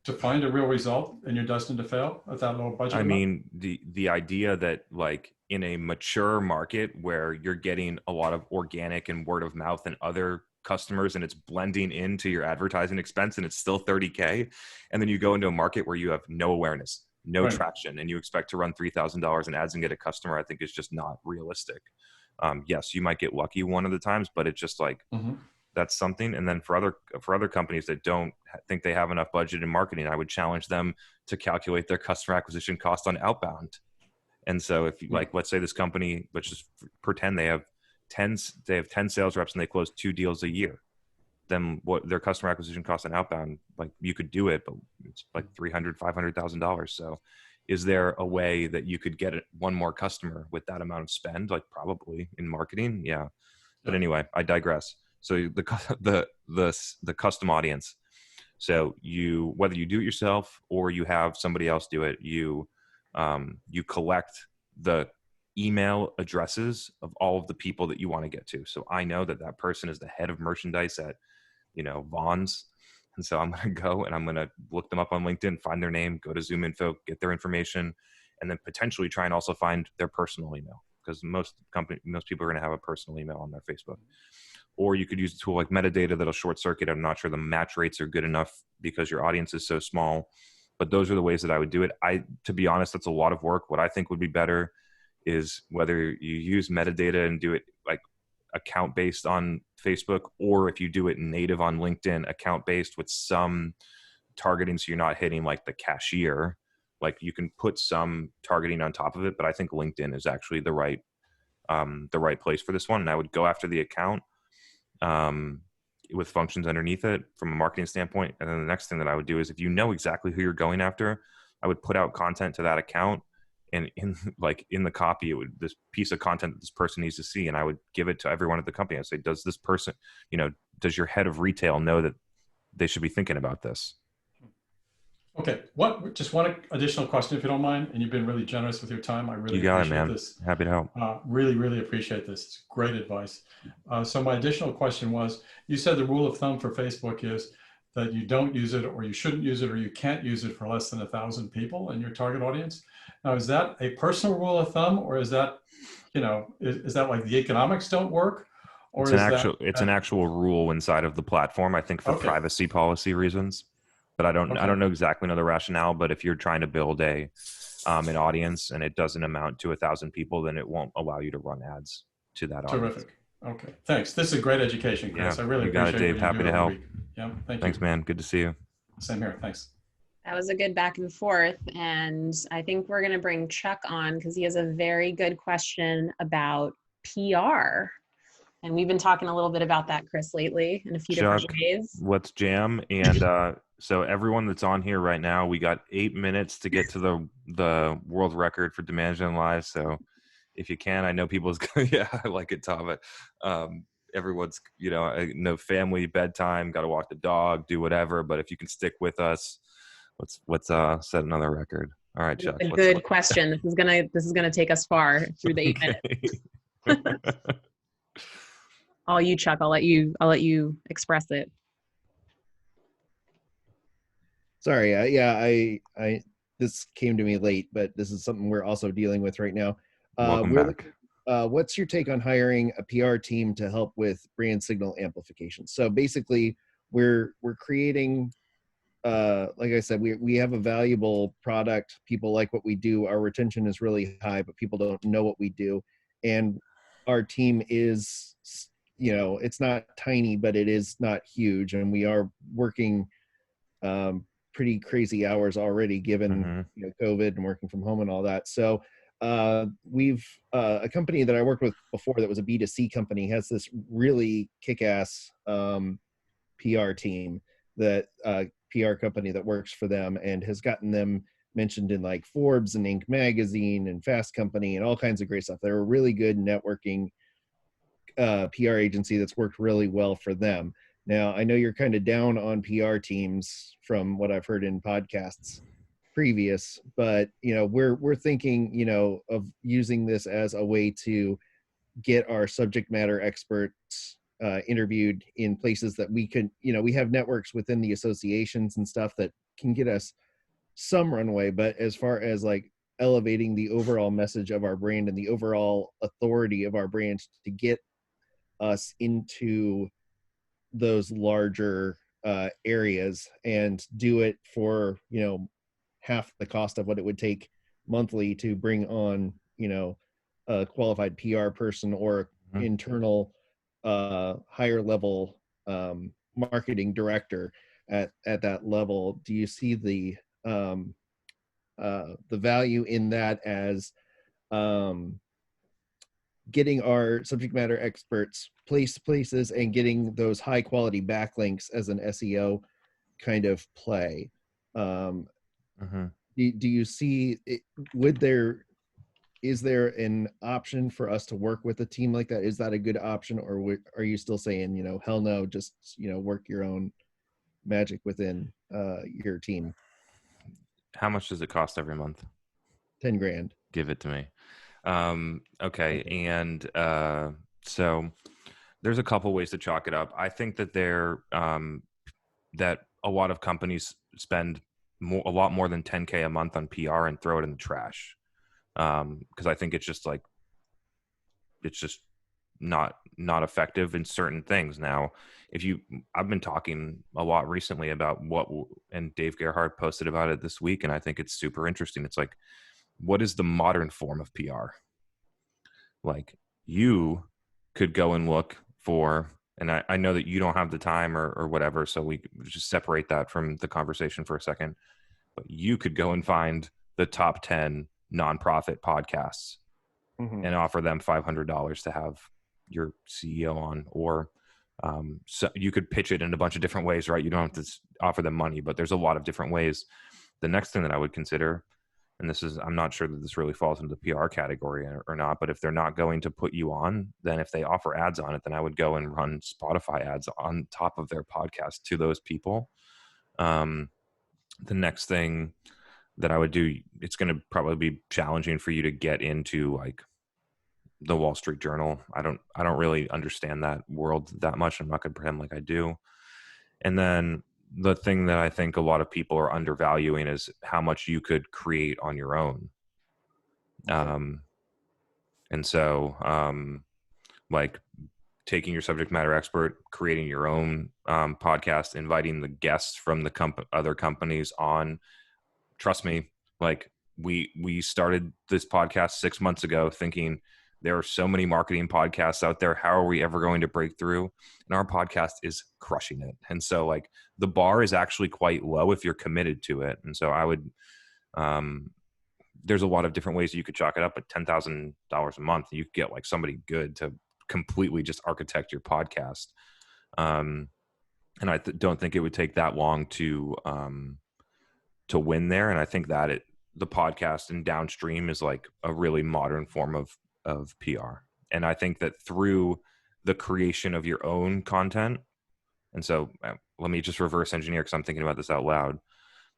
to find a real result, and you're destined to fail at that low budget? I mean, the idea that like in a mature market where you're getting a lot of organic and word of mouth and other customers, and it's blending into your advertising expense, and it's still $30K, and then you go into a market where you have no awareness, no traction, and you expect to run $3,000 in ads and get a customer, I think is just not realistic. Yes, you might get lucky one of the times, but it's just like, that's something. And then for other companies that don't think they have enough budget in marketing, I would challenge them to calculate their customer acquisition cost on outbound. And so if you like, let's say this company, let's just pretend they have 10 sales reps and they close 2 deals a year, then what their customer acquisition cost on outbound, like you could do it, but it's like $500,000. So is there a way that you could get one more customer with that amount of spend? Like probably in marketing. Yeah. But anyway, I digress. So the custom audience. So whether you do it yourself or you have somebody else do it, you collect the email addresses of all of the people that you want to get to. So I know that person is the head of merchandise at, Vaughn's. And so I'm going to go and I'm going to look them up on LinkedIn, find their name, go to Zoom Info, get their information, and then potentially try and also find their personal email, because most people are going to have a personal email on their Facebook. Or you could use a tool like metadata that'll short circuit. I'm not sure the match rates are good enough because your audience is so small, but those are the ways that I would do it. To be honest, that's a lot of work. What I think would be better is whether you use metadata and do it like account based on Facebook, or if you do it native on LinkedIn, account based with some targeting. So you're not hitting like the cashier, like you can put some targeting on top of it, but I think LinkedIn is actually the right place for this one. And I would go after the account with functions underneath it from a marketing standpoint. And then the next thing that I would do is, if you know exactly who you're going after, I would put out content to that account, and in the copy, this piece of content that this person needs to see, and I would give it to everyone at the company. I'd say, does this person, does your head of retail know that they should be thinking about this? Okay, just one additional question, if you don't mind, and you've been really generous with your time. I really appreciate this. Happy to help. Really, really appreciate this. It's great advice. So my additional question was, you said the rule of thumb for Facebook is that you don't use it, or you shouldn't use it, or you can't use it for less than 1,000 people in your target audience. Now, is that a personal rule of thumb, or is that, is that like the economics don't work? Or it's an actual rule inside of the platform, I think, for privacy policy reasons. But I don't know exactly the rationale. But if you're trying to build an audience and it doesn't amount to 1,000 people, then it won't allow you to run ads to that audience. Terrific. Okay, thanks. This is a great education, Chris. I really appreciate it. Dave. Happy to help. Yeah, thank you. Thanks, man. Good to see you. Same here. Thanks. That was a good back and forth. And I think we're going to bring Chuck on because he has a very good question about PR. And we've been talking a little bit about that, Chris, lately in a few different ways. Let's jam. And so everyone that's on here right now, we got 8 minutes to get to the world record for demand gen live. So if you can, I know people's I like it, Tom. But everyone's, no family, bedtime, got to walk the dog, do whatever. But if you can stick with us, let's set another record. All right, Chuck. A good question. This is gonna take us far through the 8 minutes. All you, Chuck. I'll let you express it. Sorry. I this came to me late, but this is something we're also dealing with right now. Welcome back. What's your take on hiring a PR team to help with brand signal amplification? So basically, we're creating like I said, we have a valuable product. People like what we do. Our retention is really high, but people don't know what we do. And our team is, it's not tiny, but it is not huge. And we are working pretty crazy hours already, given COVID and working from home and all that. So we've a company that I worked with before that was a B2C company has this really kick-ass PR team, that PR company that works for them and has gotten them mentioned in like Forbes and Inc. magazine and Fast Company and all kinds of great stuff. They're a really good networking PR agency that's worked really well for them. Now, I know you're kind of down on PR teams from what I've heard in podcasts previous, but we're thinking, of using this as a way to get our subject matter experts interviewed in places that we could, we have networks within the associations and stuff that can get us some runway. But as far as like elevating the overall message of our brand and the overall authority of our brand to get us into those larger areas and do it for, half the cost of what it would take monthly to bring on, a qualified PR person or internal higher level marketing director at that level. Do you see the value in that as getting our subject matter experts places and getting those high quality backlinks as an SEO kind of play? Do you see it, is there an option for us to work with a team like that? Is that a good option, or are you still saying, hell no, just, work your own magic within your team? How much does it cost every month? 10 grand. Give it to me. Okay. And so there's a couple ways to chalk it up. I think that that a lot of companies spend a lot more than 10K a month on PR and throw it in the trash. Because I think it's just not effective in certain things. Now, I've been talking a lot recently about and Dave Gerhardt posted about it this week, and I think it's super interesting. It's like, what is the modern form of PR? Like, you could go and look for, and I know that you don't have the time or whatever, so we just separate that from the conversation for a second, but you could go and find the top 10 nonprofit podcasts and offer them $500 to have your CEO on, or so you could pitch it in a bunch of different ways, right? You don't have to offer them money, but there's a lot of different ways. The next thing that I would consider, and I'm not sure that this really falls into the PR category or not, but if they're not going to put you on, then if they offer ads on it, then I would go and run Spotify ads on top of their podcast to those people. The next thing that I would do, it's going to probably be challenging for you to get into like the Wall Street Journal. I don't really understand that world that much. I'm not going to pretend like I do. And then the thing that I think a lot of people are undervaluing is how much you could create on your own. And so like taking your subject matter expert, creating your own podcast, inviting the guests from the other companies on. Trust me, like we started this podcast 6 months ago thinking there are so many marketing podcasts out there. How are we ever going to break through? And our podcast is crushing it. And so like the bar is actually quite low if you're committed to it. And so I would, there's a lot of different ways you could chalk it up, but $10,000 a month, you could get like somebody good to completely just architect your podcast. And I don't think it would take that long to win there. And I think that the podcast and downstream is like a really modern form of PR. And I think that through the creation of your own content, and so let me just reverse engineer because I'm thinking about this out loud,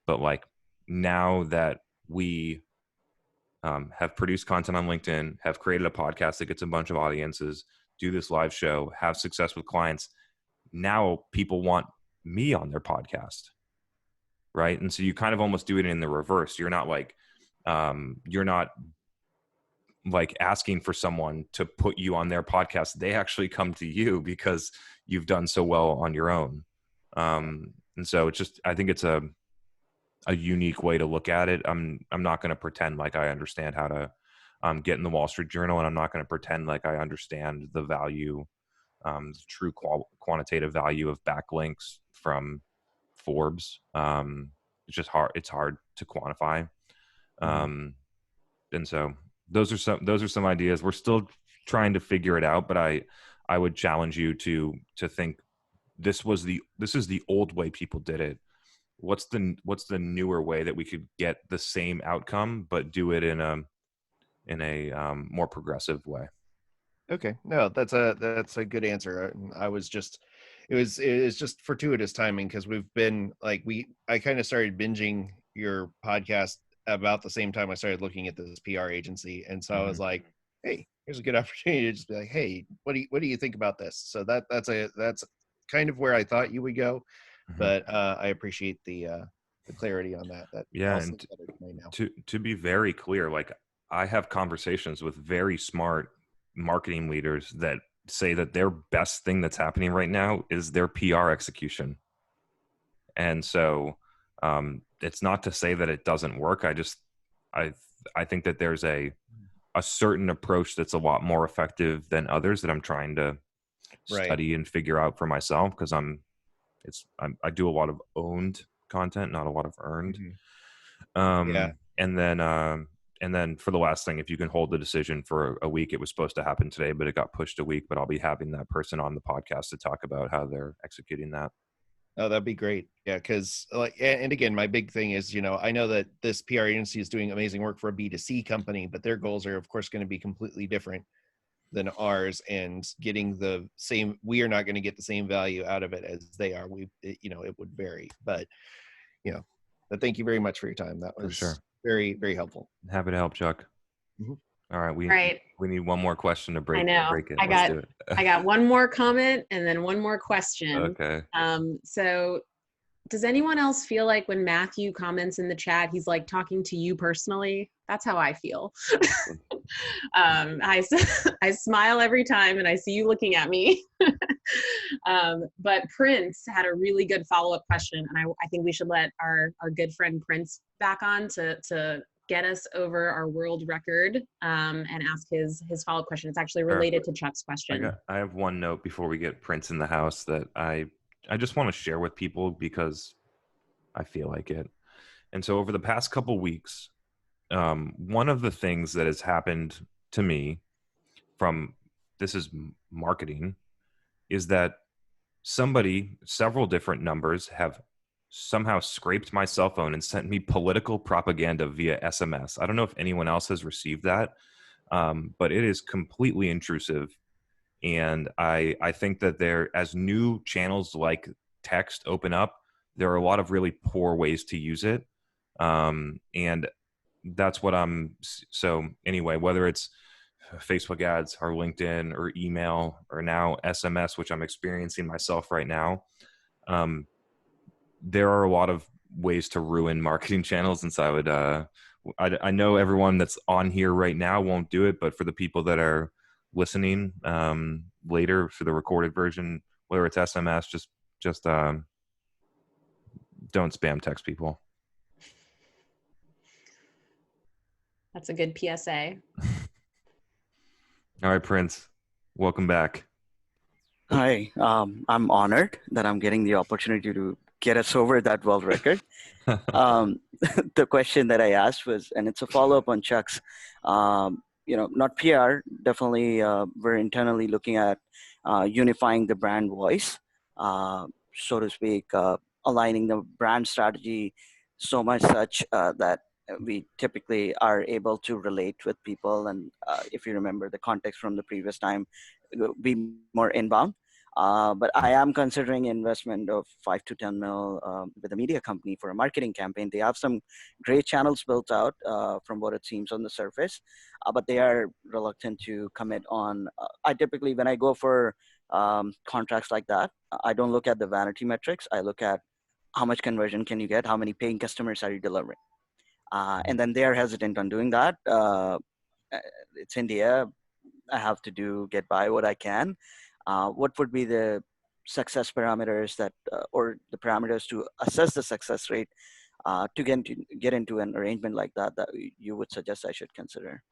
but like now that we have produced content on LinkedIn, have created a podcast that gets a bunch of audiences, do this live show, have success with clients, now people want me on their podcast, right? And so you kind of almost do it in the reverse. You're not like asking for someone to put you on their podcast. They actually come to you because you've done so well on your own. And so it's just, I think it's a unique way to look at it. I'm not going to pretend like I understand how to get in the Wall Street Journal, and I'm not going to pretend like I understand the value, the true quantitative value of backlinks from Forbes. It's just hard. It's hard to quantify. And so those are some ideas. We're still trying to figure it out, but I would challenge you to think this is the old way people did it. What's the newer way that we could get the same outcome but do it in a more progressive way? Okay, no, that's a good answer. I was just, it was just fortuitous timing, because we've been like, I kind of started binging your podcast about the same time I started looking at this PR agency, and so I was like, hey, here's a good opportunity to just be like, hey, what do you think about this? So that's kind of where I thought you would go, but I appreciate the clarity on that. Yeah, and right now. to be very clear, like, I have conversations with very smart marketing leaders that say that their best thing that's happening right now is their PR execution. And so it's not to say that it doesn't work. I think that there's a certain approach that's a lot more effective than others that I'm trying to study and figure out for myself, because I do a lot of owned content, not a lot of earned. And then for the last thing, if you can hold the decision for a week, it was supposed to happen today, but it got pushed a week, but I'll be having that person on the podcast to talk about how they're executing that. Oh, that'd be great. Yeah. Cause like, and again, my big thing is, I know that this PR agency is doing amazing work for a B2C company, but their goals are of course going to be completely different than ours, and getting the same, we are not going to get the same value out of it as they are. It would vary, but thank you very much for your time. That was very, very helpful. Happy to help, Chuck. All right. We need one more question to break. I know. Break it. I got one more comment and then one more question. Okay. So does anyone else feel like when Matthew comments in the chat, he's like talking to you personally? That's how I feel. I smile every time and I see you looking at me. But Prince had a really good follow-up question, and I think we should let our good friend Prince back on to get us over our world record and ask his follow-up question. It's actually related to Chuck's question. I have one note before we get Prince in the house that I just want to share with people because I feel like it. And so over the past couple weeks, one of the things that has happened to me this is marketing, is that several different numbers have somehow scraped my cell phone and sent me political propaganda via SMS. I don't know if anyone else has received that, but it is completely intrusive. And I think that as new channels like text open up, there are a lot of really poor ways to use it. And that's what so anyway, whether it's Facebook ads or LinkedIn or email or now SMS, which I'm experiencing myself right now, there are a lot of ways to ruin marketing channels. And so I know everyone that's on here right now won't do it, but for the people that are listening later for the recorded version, whether it's SMS, just don't spam text people. That's a good PSA. All right, Prince, welcome back. Hi, I'm honored that I'm getting the opportunity to get us over that world record. The question that I asked was, and it's a follow-up on Chuck's, not PR, definitely we're internally looking at unifying the brand voice, so to speak, aligning the brand strategy so much such that we typically are able to relate with people. And if you remember the context from the previous time, be more inbound. But I am considering investment of 5 to 10 mil with a media company for a marketing campaign. They have some great channels built out from what it seems on the surface, but they are reluctant to commit on. I typically, when I go for contracts like that, I don't look at the vanity metrics. I look at how much conversion can you get, how many paying customers are you delivering. And then they are hesitant on doing that. It's India. I have to get by what I can. What would be the success parameters that, or the parameters to assess the success rate to get into an arrangement like that, that you would suggest I should consider?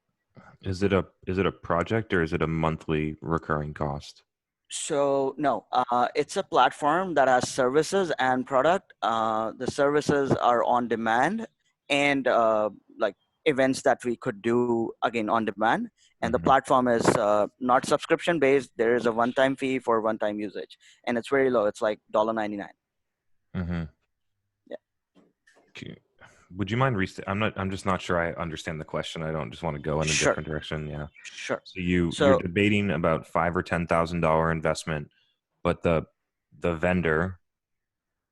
Is it a project or is it a monthly recurring cost? So no, it's a platform that has services and product. The services are on demand and like events that we could do again on demand. And the platform is not subscription based. There is a one-time fee for one-time usage, and it's very low. It's like $1.99. Mm-hmm. Yeah. Would you mind I'm just not sure I understand the question. I don't just want to go in a different direction. Yeah. Sure. So you're debating about $5,000 or $10,000 investment, but the vendor,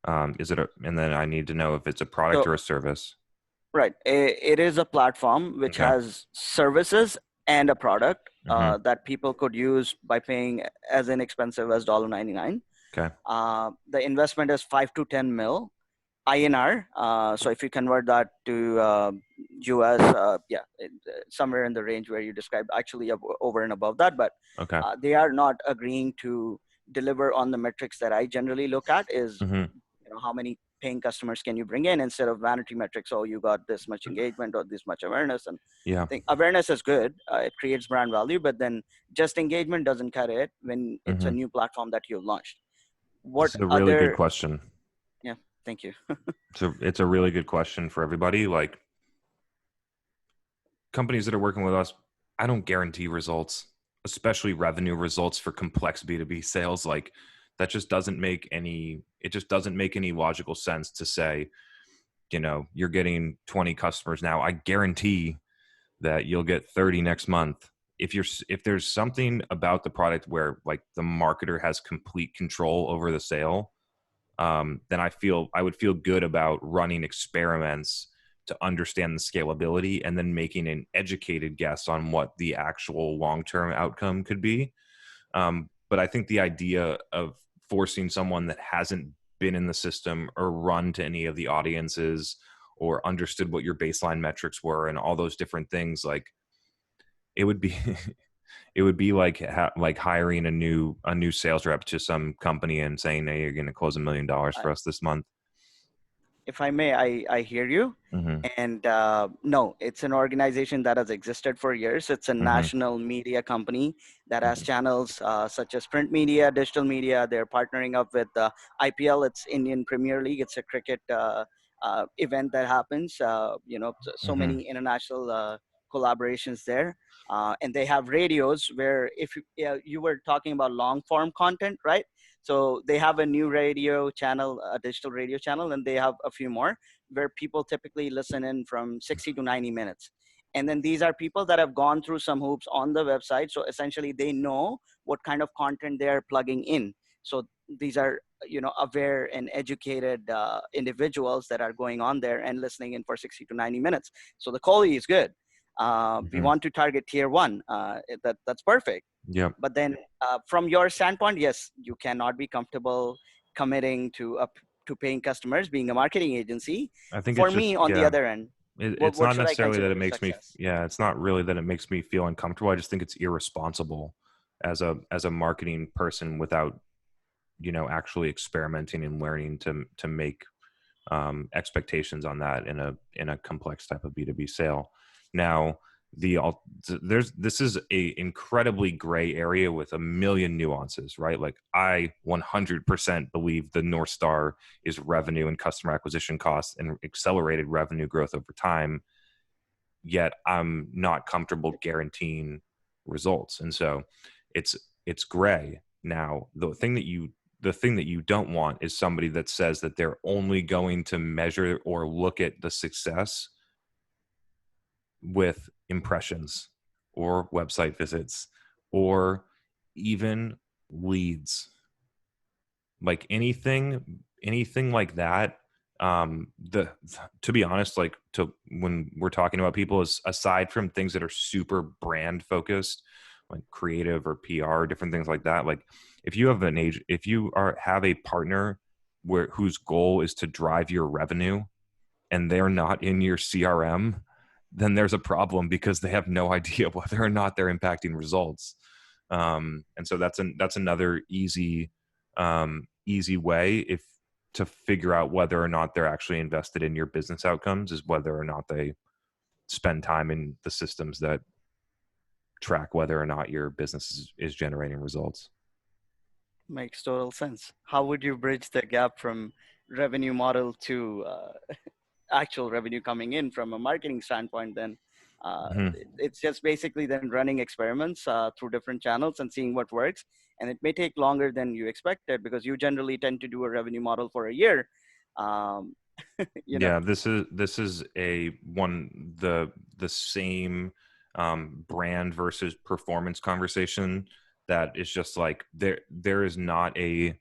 and then I need to know if it's a product or a service. Right. It is a platform which has services and a product that people could use by paying as inexpensive as $1.99. Okay. The investment is 5 to 10 mil INR. So if you convert that to US, somewhere in the range where you described, actually over and above that. But they are not agreeing to deliver on the metrics that I generally look at is, how many paying customers can you bring in instead of vanity metrics. Oh, you got this much engagement or this much awareness. And I think awareness is good. It creates brand value, but then just engagement doesn't cut it when it's a new platform that you've launched. This is a really good question. Yeah, thank you. So it's a really good question for everybody. Like companies that are working with us, I don't guarantee results, especially revenue results for complex B2B sales. Like that just doesn't make any logical sense to say, you're getting 20 customers now. I guarantee that you'll get 30 next month. If there's something about the product where like the marketer has complete control over the sale, then I would feel good about running experiments to understand the scalability and then making an educated guess on what the actual long-term outcome could be. But I think the idea of forcing someone that hasn't been in the system or run to any of the audiences or understood what your baseline metrics were and all those different things, like it would be like hiring a new sales rep to some company and saying, hey, you're going to close $1 million for us this month. If I may, I hear you. And no, it's an organization that has existed for years. It's a national media company that has channels such as print media, digital media. They're partnering up with IPL. It's Indian Premier League. It's a cricket event that happens. So many international collaborations there. And they have radios where if you were talking about long form content, right? So they have a new radio channel, a digital radio channel, and they have a few more where people typically listen in from 60 to 90 minutes. And then these are people that have gone through some hoops on the website. So essentially they know what kind of content they're plugging in. So these are, aware and educated individuals that are going on there and listening in for 60 to 90 minutes. So the quality is good. We want to target tier 1. That's perfect. Yeah. But then from your standpoint, yes, you cannot be comfortable committing to paying customers, being a marketing agency. I think for me on the other end, it's not necessarily that it makes me, it's not really that it makes me feel uncomfortable. I just think it's irresponsible as a marketing person without, actually experimenting and learning to make expectations on that in a complex type of B2B sale. Now, this is a incredibly gray area with a million nuances, right? Like I 100% believe the North Star is revenue and customer acquisition costs and accelerated revenue growth over time. Yet I'm not comfortable guaranteeing results. And so it's gray. Now, the thing that you don't want is somebody that says that they're only going to measure or look at the success with impressions or website visits or even leads, like anything like that. To be honest, when we're talking about people, is aside from things that are super brand focused, like creative or PR, different things like that. Like if you have have a partner whose goal is to drive your revenue and they're not in your CRM, then there's a problem because they have no idea whether or not they're impacting results. And so that's another easy easy way to figure out whether or not they're actually invested in your business outcomes is whether or not they spend time in the systems that track whether or not your business is generating results. Makes total sense. How would you bridge the gap from revenue model to actual revenue coming in from a marketing standpoint then? It's just basically then running experiments through different channels and seeing what works. And it may take longer than you expected because you generally tend to do a revenue model for a year. Yeah, this is the same brand versus performance conversation that is just like there is not a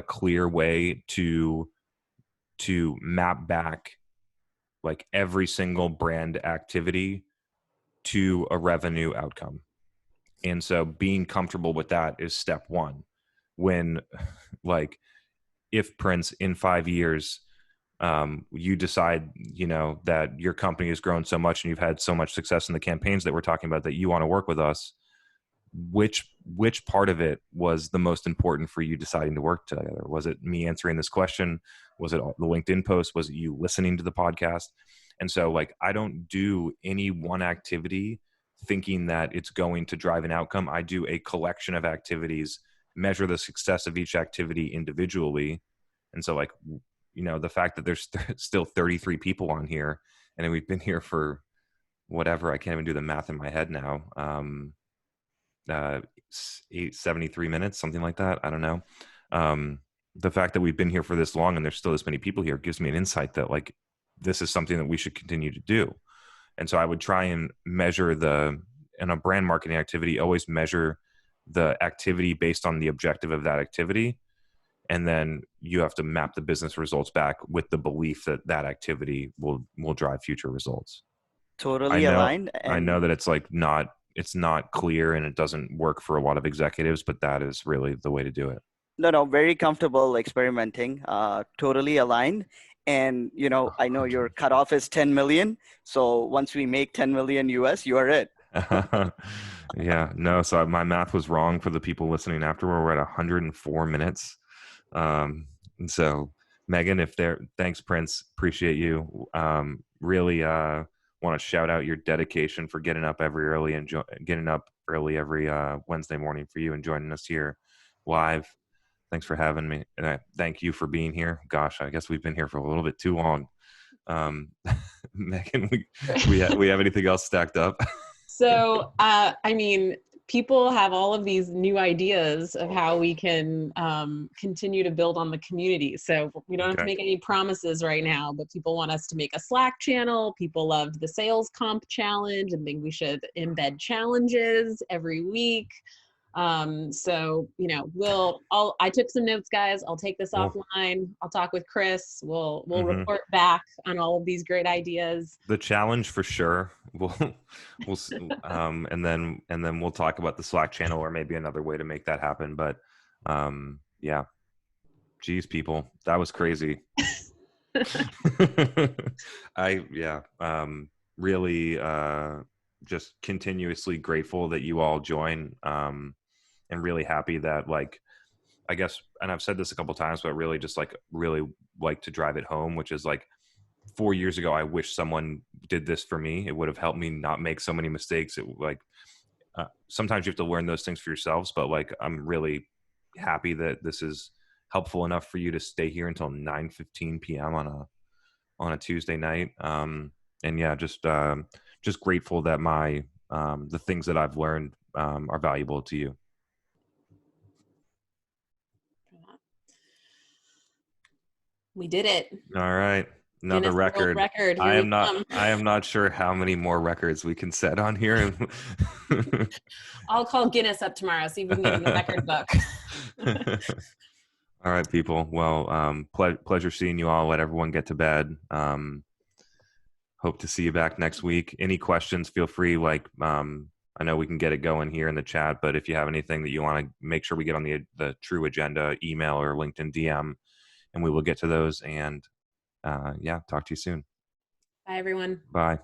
clear way to map back like every single brand activity to a revenue outcome. And so being comfortable with that is step one. When like if Prince in 5 years you decide, that your company has grown so much and you've had so much success in the campaigns that we're talking about that you want to work with us, which part of it was the most important for you deciding to work together? Was it me answering this question? Was it the LinkedIn post? Was it you listening to the podcast? And so like, I don't do any one activity thinking that it's going to drive an outcome. I do a collection of activities, measure the success of each activity individually. And so like, the fact that there's still 33 people on here and we've been here for whatever, I can't even do the math in my head now. 73 minutes, something like that. I don't know. The fact that we've been here for this long and there's still this many people here gives me an insight that like, this is something that we should continue to do. And so I would try and measure in a brand marketing activity, always measure the activity based on the objective of that activity. And then you have to map the business results back with the belief that that activity will drive future results. Totally aligned. I know that it's like it's not clear and it doesn't work for a lot of executives, but that is really the way to do it. No, very comfortable experimenting, totally aligned. And, I know your cutoff is 10 million. So once we make 10 million US, you are it. Yeah, no. So my math was wrong for the people listening afterward. We're at 104 minutes. And so Megan, thanks Prince. Appreciate you. Really, want to shout out your dedication for getting up every Wednesday morning for you and joining us here live. Thanks for having me. And I thank you for being here. Gosh, I guess we've been here for a little bit too long. Megan, we have anything else stacked up? So, people have all of these new ideas of how we can continue to build on the community. So we don't have to make any promises right now, but people want us to make a Slack channel. People loved the sales comp challenge and think we should embed challenges every week. I took some notes, guys. I'll take this offline. I'll talk with Chris. We'll report back on all of these great ideas. The challenge for sure. We'll and then we'll talk about the Slack channel or maybe another way to make that happen. But yeah, geez, people, that was crazy. Really just continuously grateful that you all join. And really happy that I guess, and I've said this a couple of times, but really like to drive it home, which is 4 years ago, I wish someone did this for me. It would have helped me not make so many mistakes. Sometimes you have to learn those things for yourselves, but I'm really happy that this is helpful enough for you to stay here until 9:15 p.m. on a Tuesday night. And yeah, just grateful that the things that I've learned are valuable to you. We did it. All right. Another record. I am not sure how many more records we can set on here. I'll call Guinness up tomorrow, see if we can get in the record book. All right, people. Well, pleasure seeing you all. Let everyone get to bed. Hope to see you back next week. Any questions, feel free. I know we can get it going here in the chat, but if you have anything that you want to make sure we get on the true agenda, email or LinkedIn DM, and we will get to those. And talk to you soon. Bye, everyone. Bye.